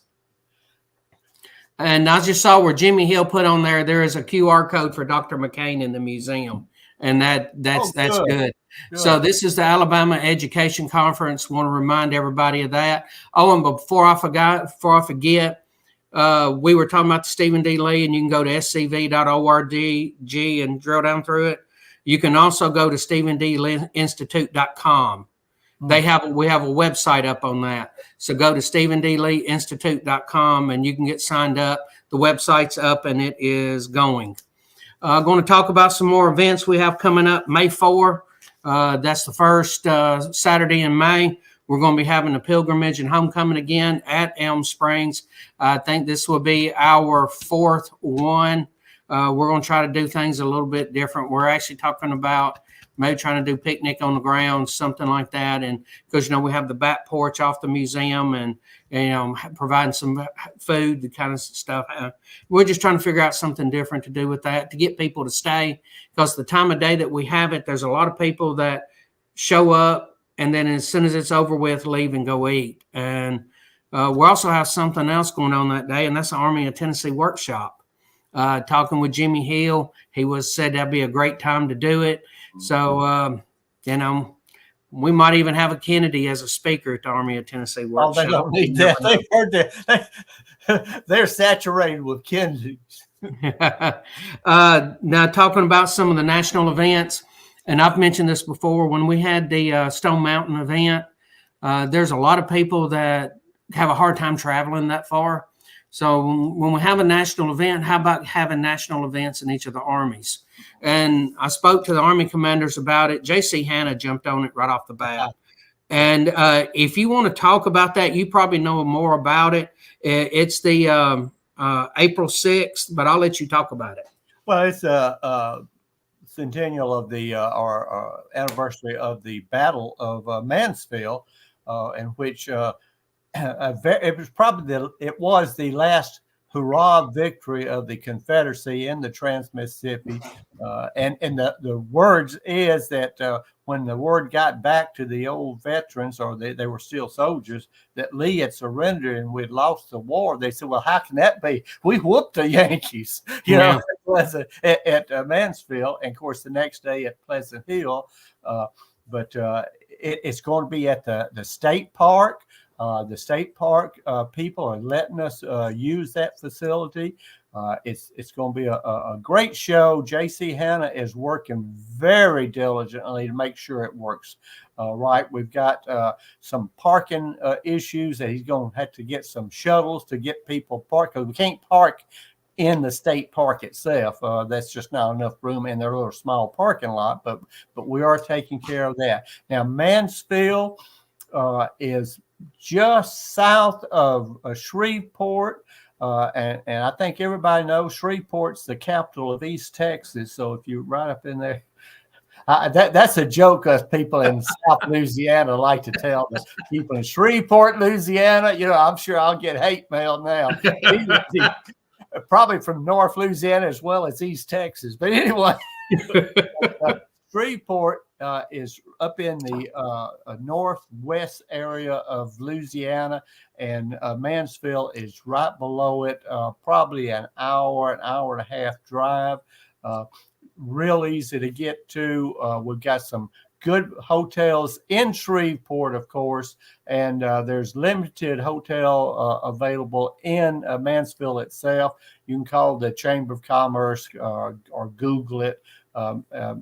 And I just saw where Jimmy Hill put on there is a QR code for Dr. McCain in the museum. And that's good. So this is the Alabama Education Conference. Want to remind everybody of that. Oh, and before I forget, we were talking about the Stephen D. Lee, and you can go to scv.org and drill down through it. You can also go to StephenDLeeInstitute.com. We have a website up on that. So go to StephenDLeeInstitute.com and you can get signed up. The website's up and it is going. Going to talk about some more events we have coming up. May 4, that's the first Saturday in May. We're going to be having a pilgrimage and homecoming again at Elm Springs. I think this will be our 4th one. We're going to try to do things a little bit different. We're actually talking about maybe trying to do picnic on the grounds, something like that. And because, we have the back porch off the museum and providing some food, the kind of stuff. We're just trying to figure out something different to do with that, to get people to stay. Because the time of day that we have it, there's a lot of people that show up and then as soon as it's over with, leave and go eat. And we also have something else going on that day, and that's the Army of Tennessee workshop. Talking with Jimmy Hill, he said that'd be a great time to do it. So, we might even have a Kennedy as a speaker at the Army of Tennessee workshop. Oh, they don't need that. They've heard that. They're saturated with Kennedys. Now, talking about some of the national events, and I've mentioned this before, when we had the Stone Mountain event, there's a lot of people that have a hard time traveling that far. So when we have a national event, how about having national events in each of the armies? And I spoke to the Army commanders about it. J.C. Hanna jumped on it right off the bat. And if you want to talk about that, you probably know more about it. It's the April 6th, but I'll let you talk about it. Well, it's a centennial of the our anniversary of the Battle of Mansfield, in which it was the last hurrah victory of the Confederacy in the Trans-Mississippi. And the words is that when the word got back to the old veterans, or they were still soldiers, that Lee had surrendered and we'd lost the war, they said, well, how can that be? We whooped the Yankees, at Mansfield. And of course, the next day at Pleasant Hill. But it's going to be at the state park. The state park people are letting us use that facility. It's going to be a great show. J.C. Hanna is working very diligently to make sure it works right. We've got some parking issues that he's going to have to get some shuttles to get people parked, because we can't park in the state park itself. That's just not enough room in their little small parking lot, but we are taking care of that. Now, Mansfield is just south of Shreveport, and I think everybody knows Shreveport's the capital of East Texas. So if you're right up in there, that's a joke us people in South Louisiana like to tell us. People in Shreveport, Louisiana, I'm sure I'll get hate mail now. Probably from North Louisiana as well as East Texas. But anyway, Shreveport is up in the northwest area of Louisiana, and Mansfield is right below it, probably an hour and a half drive. Real easy to get to. We've got some good hotels in Shreveport, of course, and there's limited hotel available in Mansfield itself. You can call the Chamber of Commerce or Google it.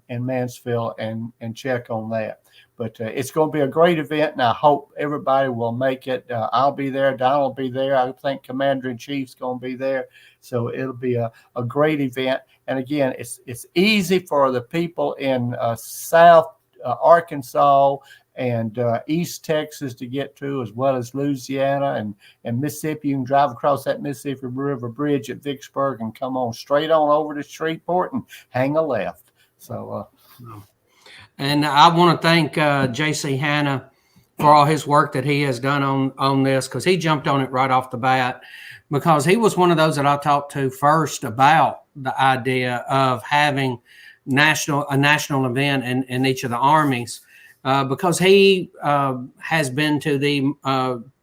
In Mansfield and check on that. But it's going to be a great event, and I hope everybody will make it. I'll be there. Don will be there. I think Commander-in-Chief's going to be there. So it'll be a great event. And again, it's easy for the people in South Arkansas and East Texas to get to, as well as Louisiana and Mississippi. You can drive across that Mississippi River Bridge at Vicksburg and come on straight on over to Shreveport and hang a left. So, and I want to thank J.C. Hanna for all his work that he has done on this, because he jumped on it right off the bat, because he was one of those that I talked to first about the idea of having a national event in each of the armies, because he has been to the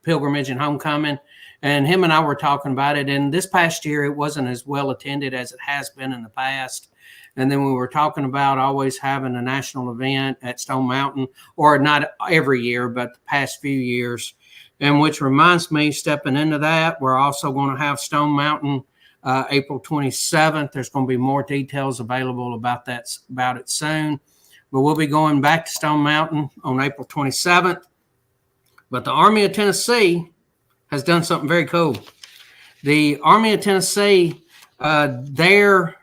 pilgrimage and homecoming, and him and I were talking about it. And this past year, it wasn't as well attended as it has been in the past. And then we were talking about always having a national event at Stone Mountain, or not every year, but the past few years. And which reminds me, stepping into that, we're also going to have Stone Mountain April 27th. There's going to be more details available about it soon. But we'll be going back to Stone Mountain on April 27th. But the Army of Tennessee has done something very cool. The Army of Tennessee, their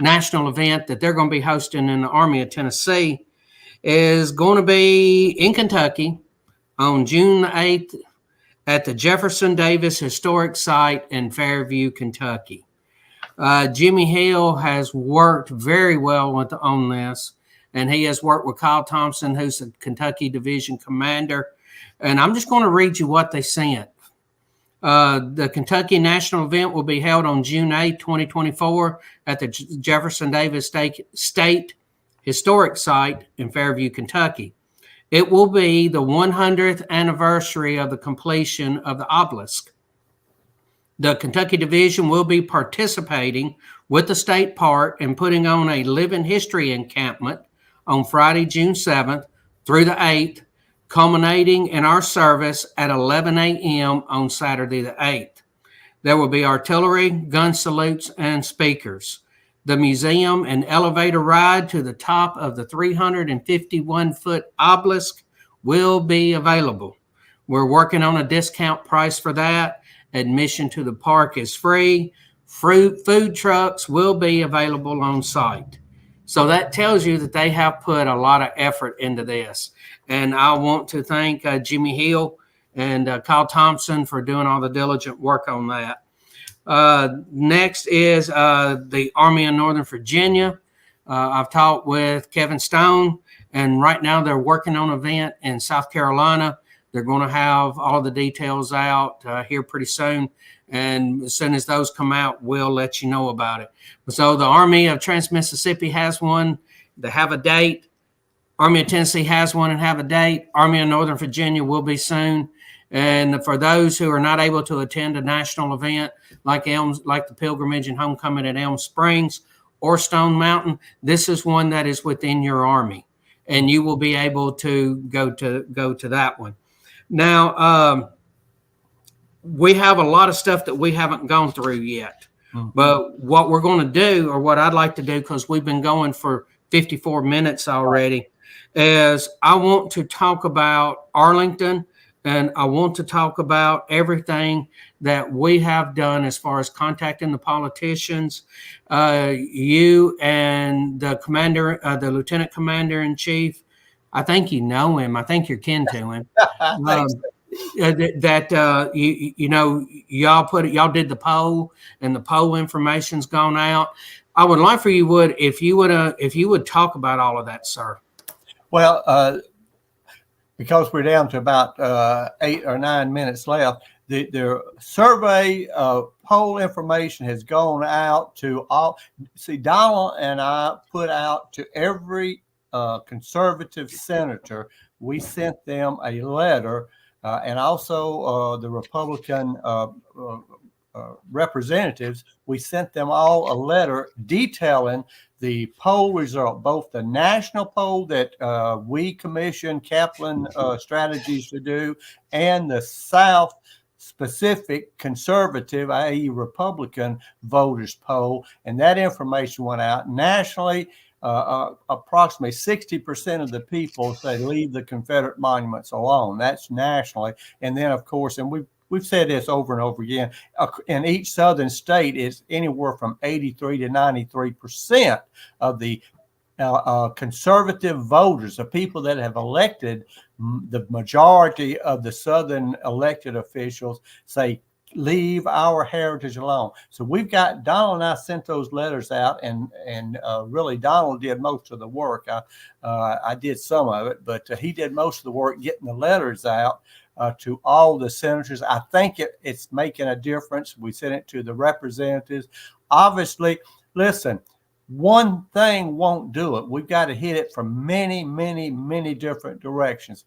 national event that they're going to be hosting in the Army of Tennessee is going to be in Kentucky on June 8th at the Jefferson Davis Historic Site in Fairview, Kentucky. Jimmy Hill has worked very well on this, and he has worked with Kyle Thompson, who's the Kentucky Division Commander. And I'm just going to read you what they sent. The Kentucky National Event will be held on June 8, 2024 at the Jefferson Davis State Historic Site in Fairview, Kentucky. It will be the 100th anniversary of the completion of the obelisk. The Kentucky Division will be participating with the state park and putting on a living history encampment on Friday, June 7th through the 8th, culminating in our service at 11 a.m. on Saturday the 8th. There will be artillery, gun salutes, and speakers. The museum and elevator ride to the top of the 351-foot obelisk will be available. We're working on a discount price for that. Admission to the park is free. Food trucks will be available on site. So that tells you that they have put a lot of effort into this. And I want to thank Jimmy Hill and Kyle Thompson for doing all the diligent work on that. Next is the Army of Northern Virginia. I've talked with Kevin Stone, and right now they're working on an event in South Carolina. They're going to have all the details out here pretty soon. And as soon as those come out, we'll let you know about it. So the Army of Trans-Mississippi has one. They have a date. Army of Tennessee has one and have a date. Army of Northern Virginia will be soon. And for those who are not able to attend a national event like the Pilgrimage and Homecoming at Elm Springs or Stone Mountain, this is one that is within your Army, and you will be able to go to that one. Now, we have a lot of stuff that we haven't gone through yet. Mm-hmm. But what we're going to do, or what I'd like to do, because we've been going for 54 minutes already, is I want to talk about Arlington, and I want to talk about everything that we have done as far as contacting the politicians. You and the commander, the Lieutenant Commander-in-Chief, I think you know him. I think you're kin to him. Y'all did the poll, and the poll information's gone out. I would like for you if you would talk about all of that, sir. Well, because we're down to about 8 or 9 minutes left, the survey poll information has gone out to all. See, Donald and I put out to every conservative senator. We sent them a letter, and also the Republican representatives. We sent them all a letter detailing the poll result, both the national poll that we commissioned Kaplan Strategies to do, and the South specific conservative, i.e. Republican voters poll. And that information went out nationally. Approximately 60% of the people say leave the Confederate monuments alone. That's nationally. And then, of course, and we've said this over and over again, in each southern state is anywhere from 83 to 93% of the conservative voters, the people that have elected the majority of the Southern elected officials, say, leave our heritage alone. So we've got, Donald and I sent those letters out, and really Donald did most of the work. I did some of it, but he did most of the work getting the letters out to all the senators. I think it's making a difference. We sent it to the representatives. Obviously, listen, one thing won't do it. We've got to hit it from many, many, many different directions.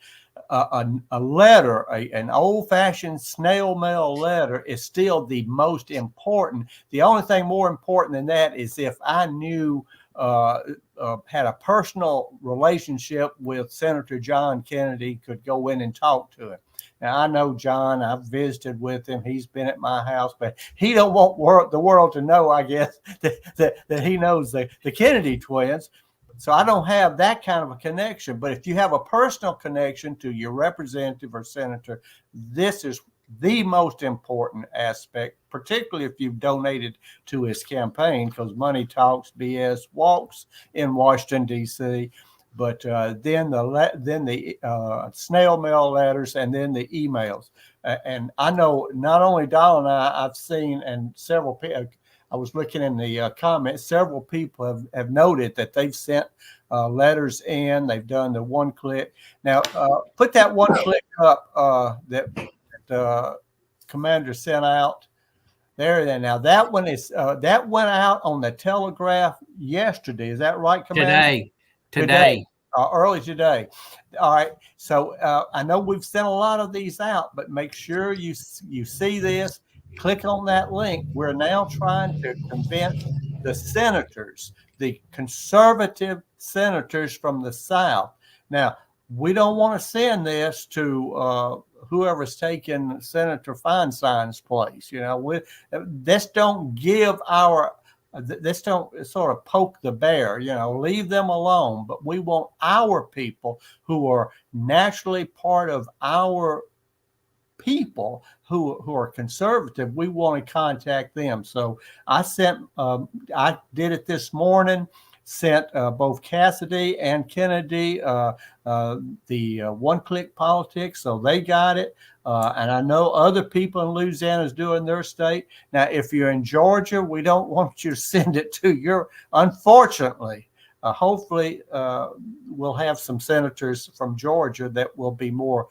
A letter, an old-fashioned snail mail letter, is still the most important. The only thing more important than that is if I knew, had a personal relationship with Senator John Kennedy, could go in and talk to him. Now, I know John, I've visited with him. He's been at my house, but he don't want the world to know, I guess, that he knows the Kennedy twins. So I don't have that kind of a connection. But if you have a personal connection to your representative or senator, this is the most important aspect, particularly if you've donated to his campaign, because money talks, BS walks in Washington, D.C., but then the snail mail letters, and then the emails. And I know not only Donald and I've seen, and several people, I was looking in the comments, several people have noted that they've sent letters in. They've done the one click. Now, put that one click up that Commander sent out there. Then now that one is that went out on the Telegraph yesterday. Is that right, Commander? Today. Early today. All right. So I know we've sent a lot of these out, but make sure you see this. Click on that link. We're now trying to convince the senators, the conservative senators from the South. Now, we don't want to send this to whoever's taking Senator Feinstein's place. You know, this don't sort of poke the bear, you know, leave them alone. But we want our people who are naturally part of our people who are conservative. We want to contact them. So I did it this morning, sent both Cassidy and Kennedy the one-click politics, so they got it. And I know other people in Louisiana is doing their state. Now, if you're in Georgia, we don't want you to send it to your, unfortunately, hopefully we'll have some senators from Georgia that will be more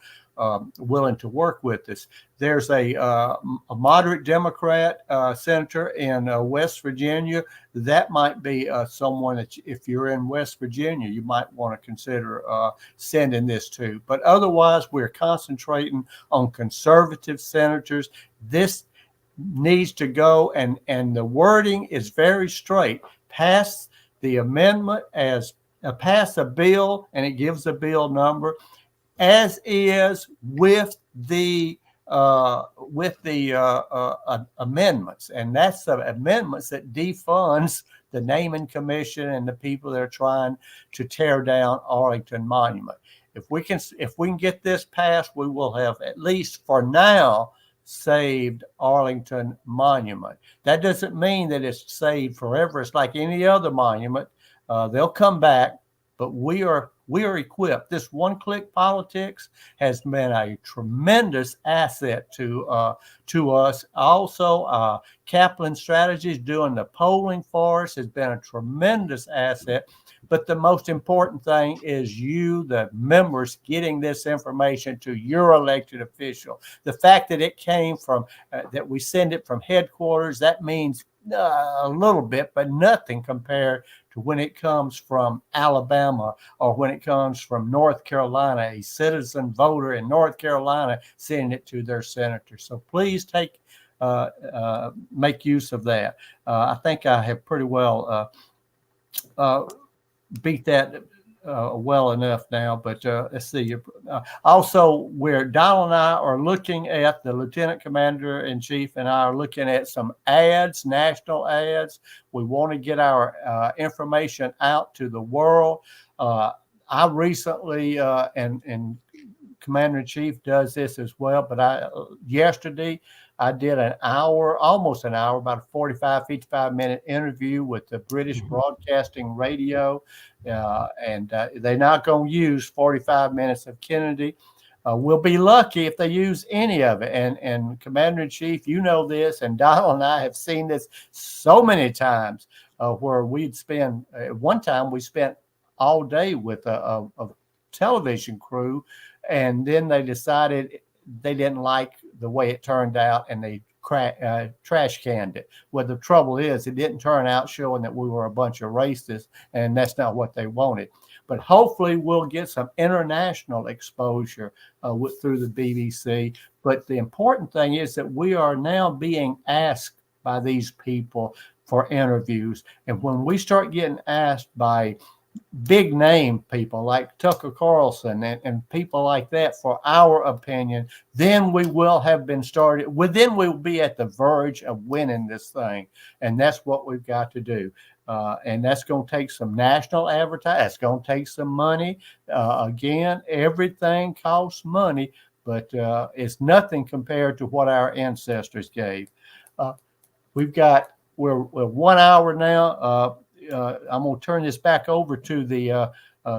willing to work with us. There's a moderate Democrat senator in West Virginia. That might be someone that, if you're in West Virginia, you might want to consider sending this to. But otherwise, we're concentrating on conservative senators. This needs to go, and the wording is very straight. Pass the amendment as pass a bill, and it gives a bill number, as is with the amendments, and that's the amendments that defunds the naming commission and the people that are trying to tear down Arlington Monument. If we can get this passed, we will have, at least for now, saved Arlington Monument. That doesn't mean that it's saved forever. It's like any other monument. They'll come back, but we are equipped. This one-click politics has been a tremendous asset to us. Also, Kaplan Strategies doing the polling for us has been a tremendous asset. But the most important thing is you, the members, getting this information to your elected official. The fact that it came from, that we send it from headquarters, that means a little bit, but nothing compared to when it comes from Alabama or when it comes from North Carolina, a citizen voter in North Carolina sending it to their senator. So please make use of that. I think I have pretty well beat that well enough now, but let's see. Also, where Donald and I are looking at, the Lieutenant Commander-in-Chief and I are looking at some ads, national ads. We want to get our information out to the world. I recently, and Commander-in-Chief does this as well, but yesterday I did an hour, almost an hour, about a 45, 55-minute interview with the British Broadcasting Radio. And they're not going to use 45 minutes of Kennedy. We'll be lucky if they use any of it. And Commander-in-Chief, you know this, and Donald and I have seen this so many times where we'd spend, at one time we spent all day with a television crew, and then they decided they didn't like the way it turned out, and they trash canned it. Well, the trouble is, it didn't turn out showing that we were a bunch of racists, and that's not what they wanted. But hopefully we'll get some international exposure through the BBC. But the important thing is that we are now being asked by these people for interviews. And when we start getting asked by big name people like Tucker Carlson and people like that for our opinion, then we will have been started. Then we'll be at the verge of winning this thing. And that's what we've got to do. And that's going to take some national advertising. That's going to take some money. Again, everything costs money, but it's nothing compared to what our ancestors gave. We're 1 hour now. I'm going to turn this back over to the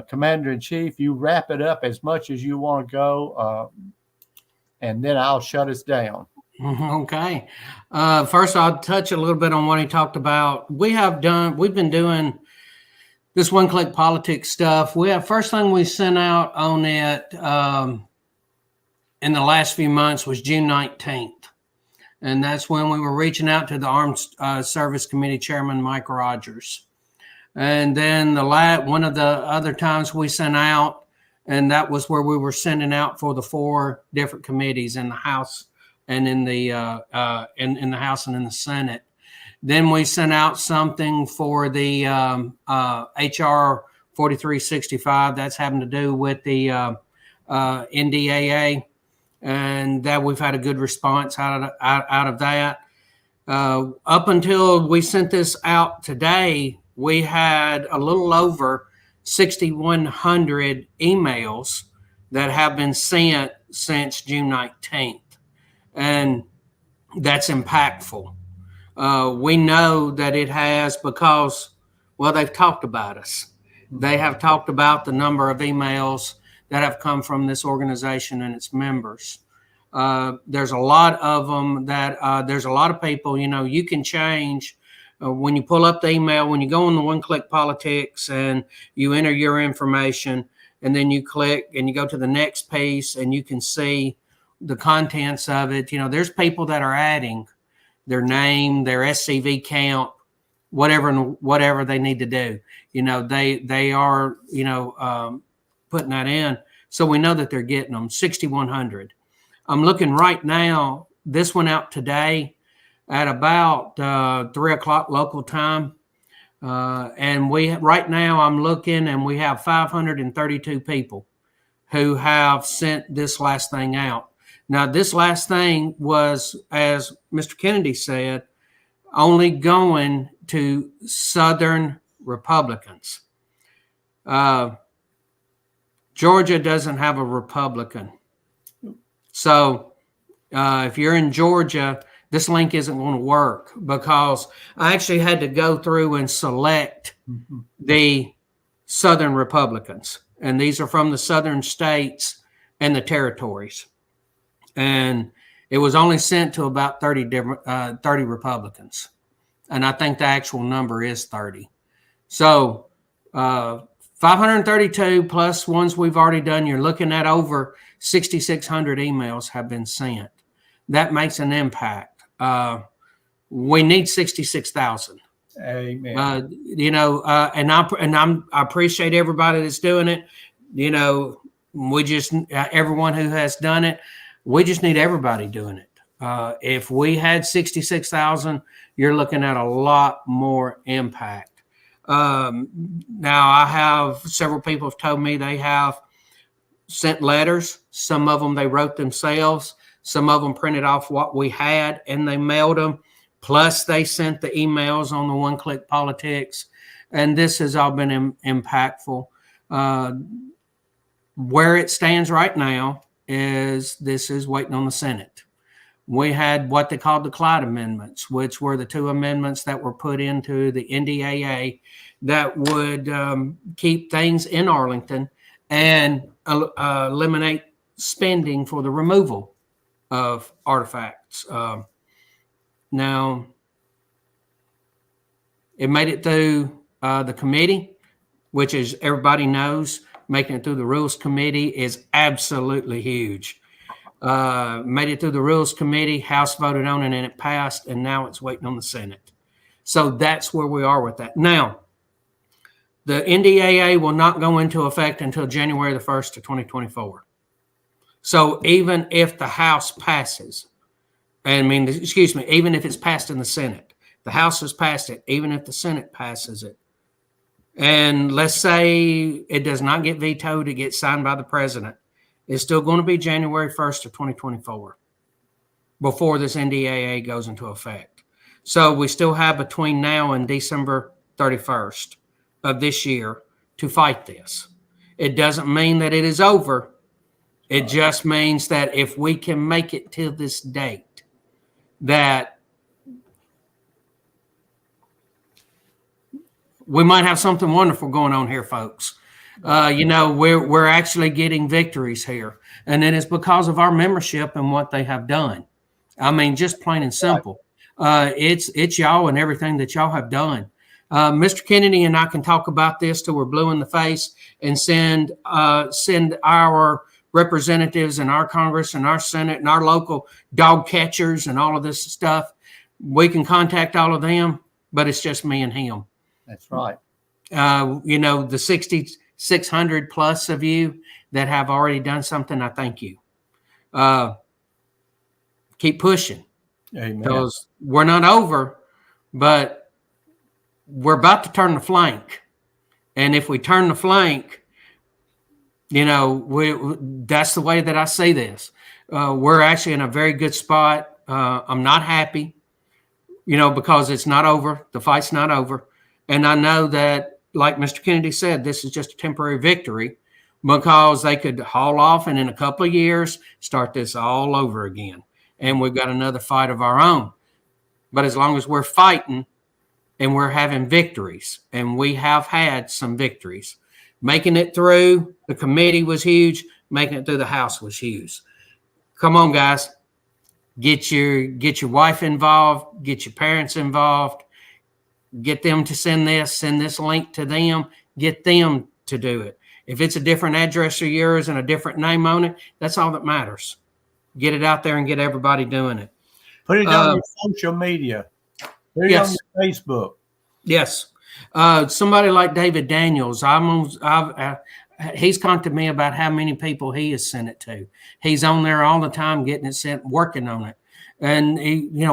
Commander-in-Chief. You wrap it up as much as you want to go, and then I'll shut us down. Okay. First, I'll touch a little bit on what he talked about. We've been doing this one-click politics stuff. First thing we sent out on it in the last few months was June 19th. And that's when we were reaching out to the Armed Service Committee Chairman, Mike Rogers. And then one of the other times we sent out, and that was where we were sending out for the 4 different committees in the House and in the in the House and in the Senate. Then we sent out something for the HR 4365. That's having to do with the NDAA, and that we've had a good response out of that. Up until we sent this out today, we had a little over 6,100 emails that have been sent since June 19th. And that's impactful. We know that it has because, well, they've talked about us. They have talked about the number of emails that have come from this organization and its members. There's a lot of them that there's a lot of people, you can change when you pull up the email, when you go on the one-click politics and you enter your information, and then you click and you go to the next piece and you can see the contents of it. There's people that are adding their name, their SCV count, whatever they need to do. They are, putting that in. So we know that they're getting them, 6,100. I'm looking right now, this went out today at about 3 o'clock local time. And right now I'm looking and we have 532 people who have sent this last thing out. Now, this last thing was, as Mr. Kennedy said, only going to Southern Republicans. Georgia doesn't have a Republican. So if you're in Georgia, this link isn't going to work because I actually had to go through and select the Southern Republicans. And these are from the Southern states and the territories. And it was only sent to about 30 Republicans. And I think the actual number is 30. So 532 plus ones we've already done, you're looking at over 6,600 emails have been sent. That makes an impact. We need 66,000. Amen. And I appreciate everybody that's doing it. We just, everyone who has done it, we just need everybody doing it. If we had 66,000, you're looking at a lot more impact. Now, I have several people have told me they have sent letters. Some of them they wrote themselves. Some of them printed off what we had and they mailed them. Plus, they sent the emails on the one-click politics. And this has all been impactful. Where it stands right now is this is waiting on the Senate. We had what they called the Clyde Amendments, which were the 2 amendments that were put into the NDAA that would keep things in Arlington and eliminate spending for the removal of artifacts. Now, it made it through the committee, which, as everybody knows, making it through the Rules Committee is absolutely huge. Made it through the Rules Committee, House voted on it, and it passed, and now it's waiting on the Senate. So that's where we are with that. Now, the NDAA will not go into effect until January the 1st of 2024. So even if the House passes, even if it's passed in the Senate, the House has passed it, even if the Senate passes it, and let's say it does not get vetoed, it gets signed by the president, it's still going to be January 1st of 2024 before this NDAA goes into effect. So we still have between now and December 31st of this year to fight this. It doesn't mean that it is over. It just means that if we can make it to this date, that we might have something wonderful going on here, folks. We're actually getting victories here, and it is because of our membership and what they have done. I mean, just plain and simple. It's y'all and everything that y'all have done. Mr. Kennedy and I can talk about this till we're blue in the face and send our representatives and our Congress and our Senate and our local dog catchers and all of this stuff. We can contact all of them, but it's just me and him. That's right. The 6,600 plus of you that have already done something, I thank you. Keep pushing. Amen. Because we're not over, but we're about to turn the flank. And if we turn the flank, that's the way that I see this. We're actually in a very good spot. I'm not happy, because it's not over. The fight's not over. And I know that, like Mr. Kennedy said, this is just a temporary victory because they could haul off and in a couple of years start this all over again. And we've got another fight of our own. But as long as we're fighting and we're having victories, and we have had some victories, making it through the committee was huge. Making it through the House was huge. Come on, guys. Get your wife involved. Get your parents involved. Get them to send this link to them. Get them to do it. If it's a different address of yours and a different name on it, that's all that matters. Get it out there and get everybody doing it. Put it on your social media. Put it on your Facebook. Yes. Somebody like David Daniels, he's contacted me about how many people he has sent it to. He's on there all the time getting it sent, working on it. And,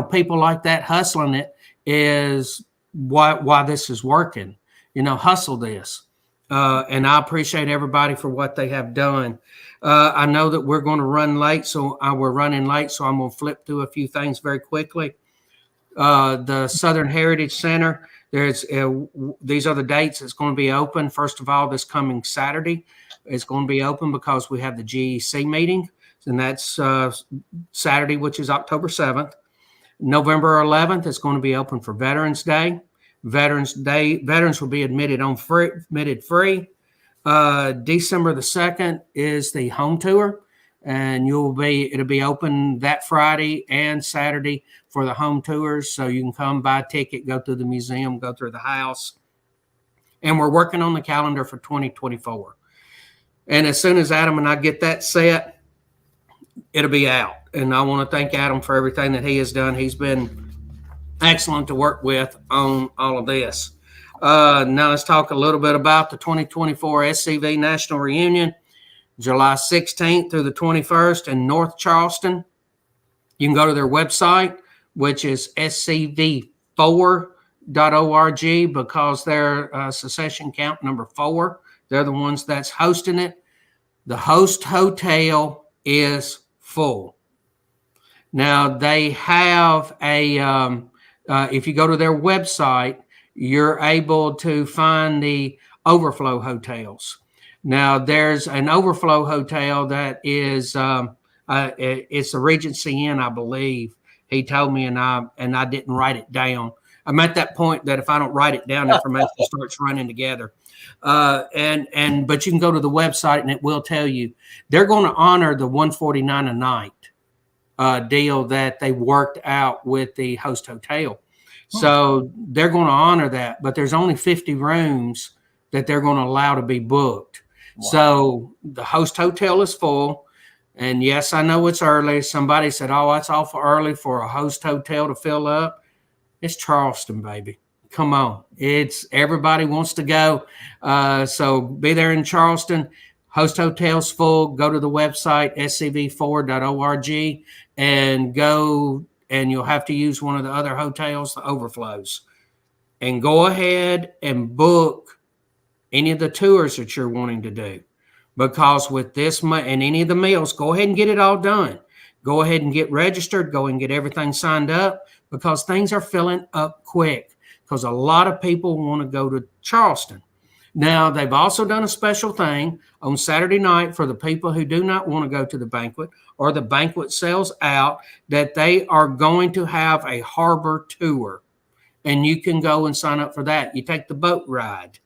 people like that hustling it is why this is working. Hustle this. And I appreciate everybody for what they have done. I know that we're going to run late, so we're running late, so I'm going to flip through a few things very quickly. The Southern Heritage Center, these are the dates it's going to be open. First of all, this coming Saturday, it's going to be open because we have the GEC meeting, and that's Saturday, which is October 7th. November 11th, it's going to be open for Veterans Day. Veterans will be admitted free. December the 2nd is the home tour, and it'll be open that Friday and Saturday for the home tours. So you can come buy a ticket, go through the museum, go through the house. And we're working on the calendar for 2024. And as soon as Adam and I get that set, it'll be out. And I want to thank Adam for everything that he has done. He's been excellent to work with on all of this. Now let's talk a little bit about the 2024 SCV National Reunion, July 16th through the 21st in North Charleston. You can go to their website, which is scv4.org, because they're secession camp number 4. They're the ones that's hosting it. The host hotel is full. Now they have if you go to their website, you're able to find the overflow hotels. Now, there's an overflow hotel that is, I It's the Regency Inn, I believe. He told me, and I didn't write it down. I'm at that point that if I don't write it down, information starts running together. But you can go to the website and it will tell you they're going to honor the $149 a night deal that they worked out with the host hotel. So they're going to honor that, but there's only 50 rooms that they're going to allow to be booked. Wow. So the host hotel is full. And yes, I know it's early. Somebody said, oh, that's awful early for a host hotel to fill up. It's Charleston, baby. Come on. It's everybody wants to go. So be there in Charleston. Host hotel's full. Go to the website, scv4.org, and go, and you'll have to use one of the other hotels, the overflows. And go ahead and book any of the tours that you're wanting to do. Because with this and any of the meals, go ahead and get it all done. Go ahead and get registered. Go and get everything signed up because things are filling up quick because a lot of people want to go to Charleston. Now, they've also done a special thing on Saturday night for the people who do not want to go to the banquet or the banquet sells out, that they are going to have a harbor tour. And you can go and sign up for that. You take the boat ride.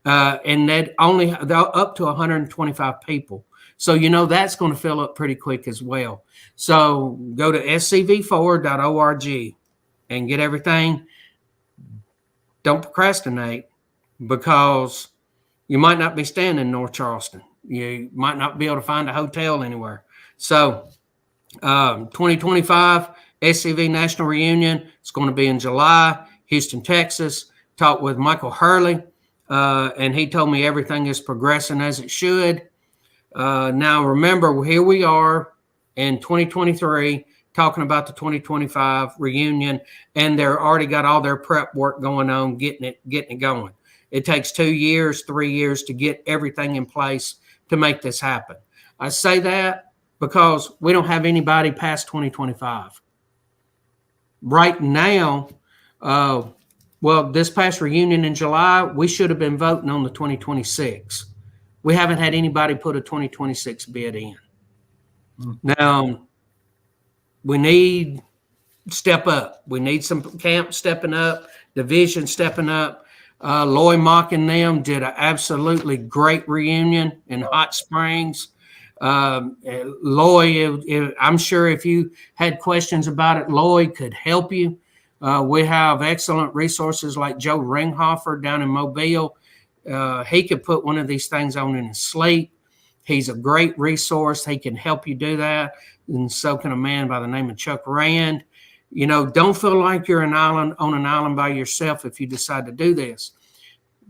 And that only up to 125 people. So, that's going to fill up pretty quick as well. So go to scv4.org and get everything. Don't procrastinate because you might not be staying in North Charleston. You might not be able to find a hotel anywhere. So 2025 SCV National Reunion, it's going to be in July, Houston, Texas. Talked with Michael Hurley. And he told me everything is progressing as it should. Now, remember, here we are in 2023 talking about the 2025 reunion, and they're already got all their prep work going on, getting it going. It takes 2 years, 3 years to get everything in place to make this happen. I say that because we don't have anybody past 2025. Right now, this past reunion in July, we should have been voting on the 2026. We haven't had anybody put a 2026 bid in. Now, we need step up. We need some camps stepping up, division stepping up. Loy Mock and them did an absolutely great reunion in Hot Springs. Loy, I'm sure if you had questions about it, Loy could help you. We have excellent resources like Joe Ringhofer down in Mobile. He could put one of these things on in his sleep. He's a great resource. He can help you do that. And so can a man by the name of Chuck Rand. Don't feel like you're on an island by yourself if you decide to do this.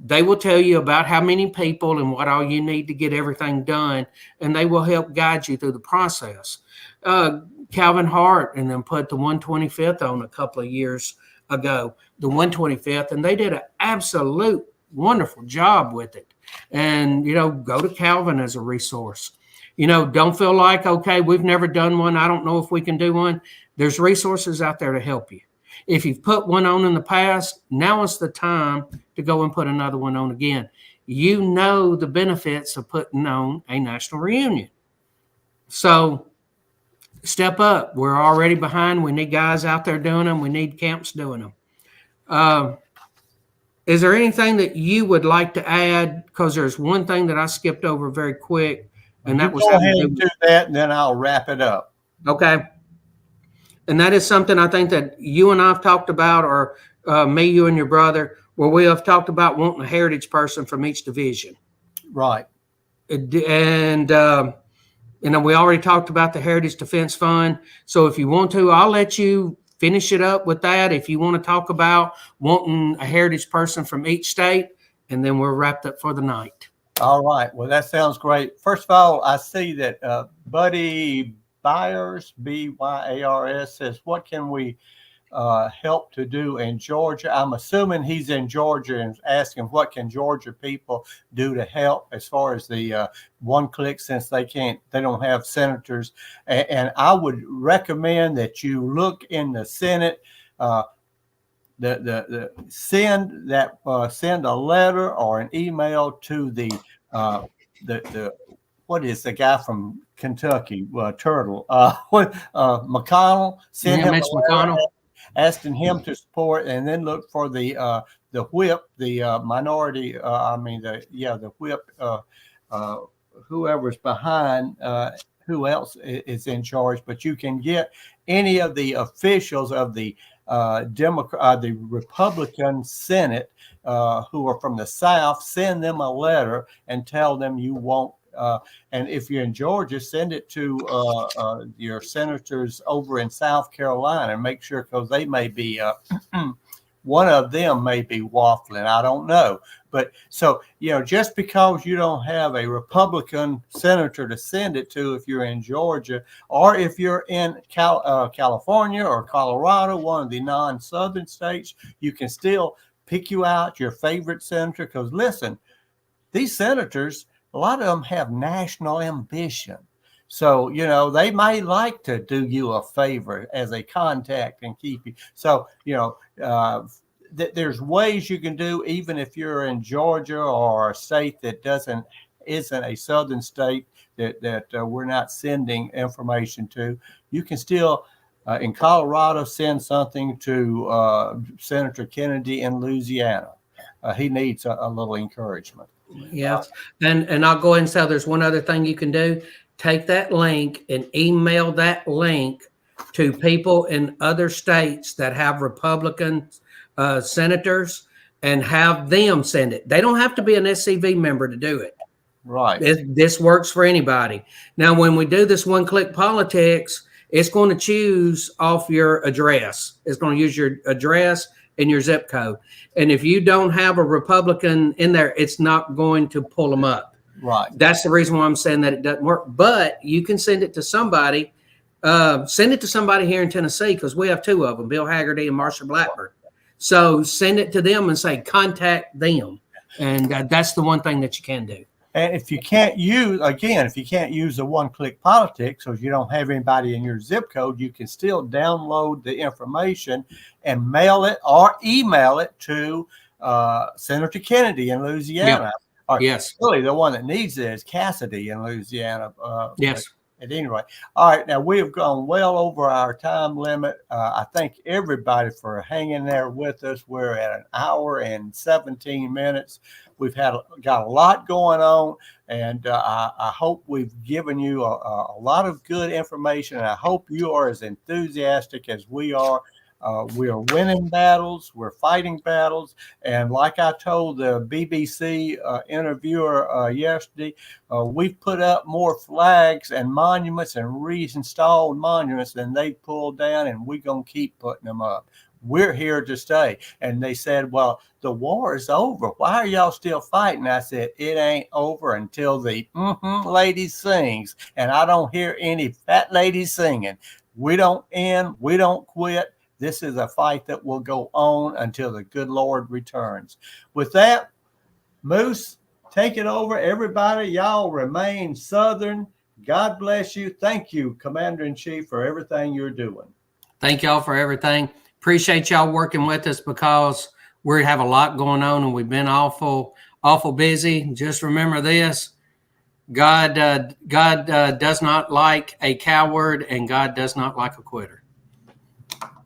They will tell you about how many people and what all you need to get everything done, and they will help guide you through the process. Calvin Hart and then put the 125th on a couple of years ago, the 125th, and they did an absolute wonderful job with it. And, go to Calvin as a resource. Don't feel like, okay, we've never done one. I don't know if we can do one. There's resources out there to help you. If you've put one on in the past, now is the time to go and put another one on again. The benefits of putting on a national reunion. So step up. We're already behind. We need guys out there doing them. We need camps doing them. Is there anything that you would like to add? Because there's one thing that I skipped over very quick, and that was go ahead and do that, and then I'll wrap it up. Okay. And that is something I think that you and I have talked about, or me, you, and your brother, where we have talked about wanting a heritage person from each division. Right. And we already talked about the Heritage Defense Fund. So if you want to, I'll let you finish it up with that. If you want to talk about wanting a heritage person from each state, and then we're wrapped up for the night. All right. Well, that sounds great. First of all, I see that Buddy Byers, Byars, says, what can we help to do in Georgia? I'm assuming he's in Georgia and asking what can Georgia people do to help as far as the one click, since they don't have senators. And I would recommend that you look in the Senate, send a letter or an email to the what is the guy from Kentucky, Turtle, McConnell, send him Mitch a letter McConnell. asking him to support, and then look for the whip, the minority, the whip, whoever's behind, who else is in charge, but you can get any of the officials of the the Republican Senate who are from the South, send them a letter and tell them you won't. And if you're in Georgia, send it to your senators over in South Carolina and make sure, because they may be one of them may be waffling. I don't know. But so, just because you don't have a Republican senator to send it to, if you're in Georgia, or if you're in California or Colorado, one of the non-Southern states, you can still pick you out your favorite senator. Because listen, these senators, a lot of them have national ambition. So, they may like to do you a favor as a contact and keep you. So, there's ways you can do, even if you're in Georgia or a state that isn't a southern state that we're not sending information to. You can still, in Colorado, send something to Senator Kennedy in Louisiana. He needs a little encouragement. Yes. And I'll go ahead and say there's one other thing you can do. Take that link and email that link to people in other states that have Republican senators and have them send it. They don't have to be an SCV member to do it. Right. This works for anybody. Now, when we do this one-click politics, it's going to choose off your address. It's going to use your address and your zip code. And if you don't have a Republican in there, it's not going to pull them up. Right. That's the reason why I'm saying that it doesn't work. But you can send it to somebody. Send it to somebody here in Tennessee, because we have two of them, Bill Haggerty and Marsha Blackburn. So send it to them and say, contact them. And that's the one thing that you can do. And if you can't use the one-click politics, or you don't have anybody in your zip code, you can still download the information and mail it or email it to Senator Kennedy in Louisiana. Yep. Yes. Really, the one that needs it is Cassidy in Louisiana. Yes. At any rate. All right. Now, we have gone well over our time limit. I thank everybody for hanging there with us. We're at an hour and 17 minutes. We've got a lot going on, and I hope we've given you a lot of good information. And I hope you are as enthusiastic as we are. We are winning battles. We're fighting battles. And like I told the BBC interviewer yesterday, we've put up more flags and monuments and reinstalled monuments than they pulled down, and we're going to keep putting them up. We're here to stay. And they said, well, the war is over. Why are y'all still fighting? I said, it ain't over until the lady sings. And I don't hear any fat ladies singing. We don't end. We don't quit. This is a fight that will go on until the good Lord returns. With that, Moose, take it over. Everybody, y'all remain Southern. God bless you. Thank you, Commander-in-Chief, for everything you're doing. Thank y'all for everything. Appreciate y'all working with us, because we have a lot going on and we've been awful busy. Just remember this. God does not like a coward, and God does not like a quitter.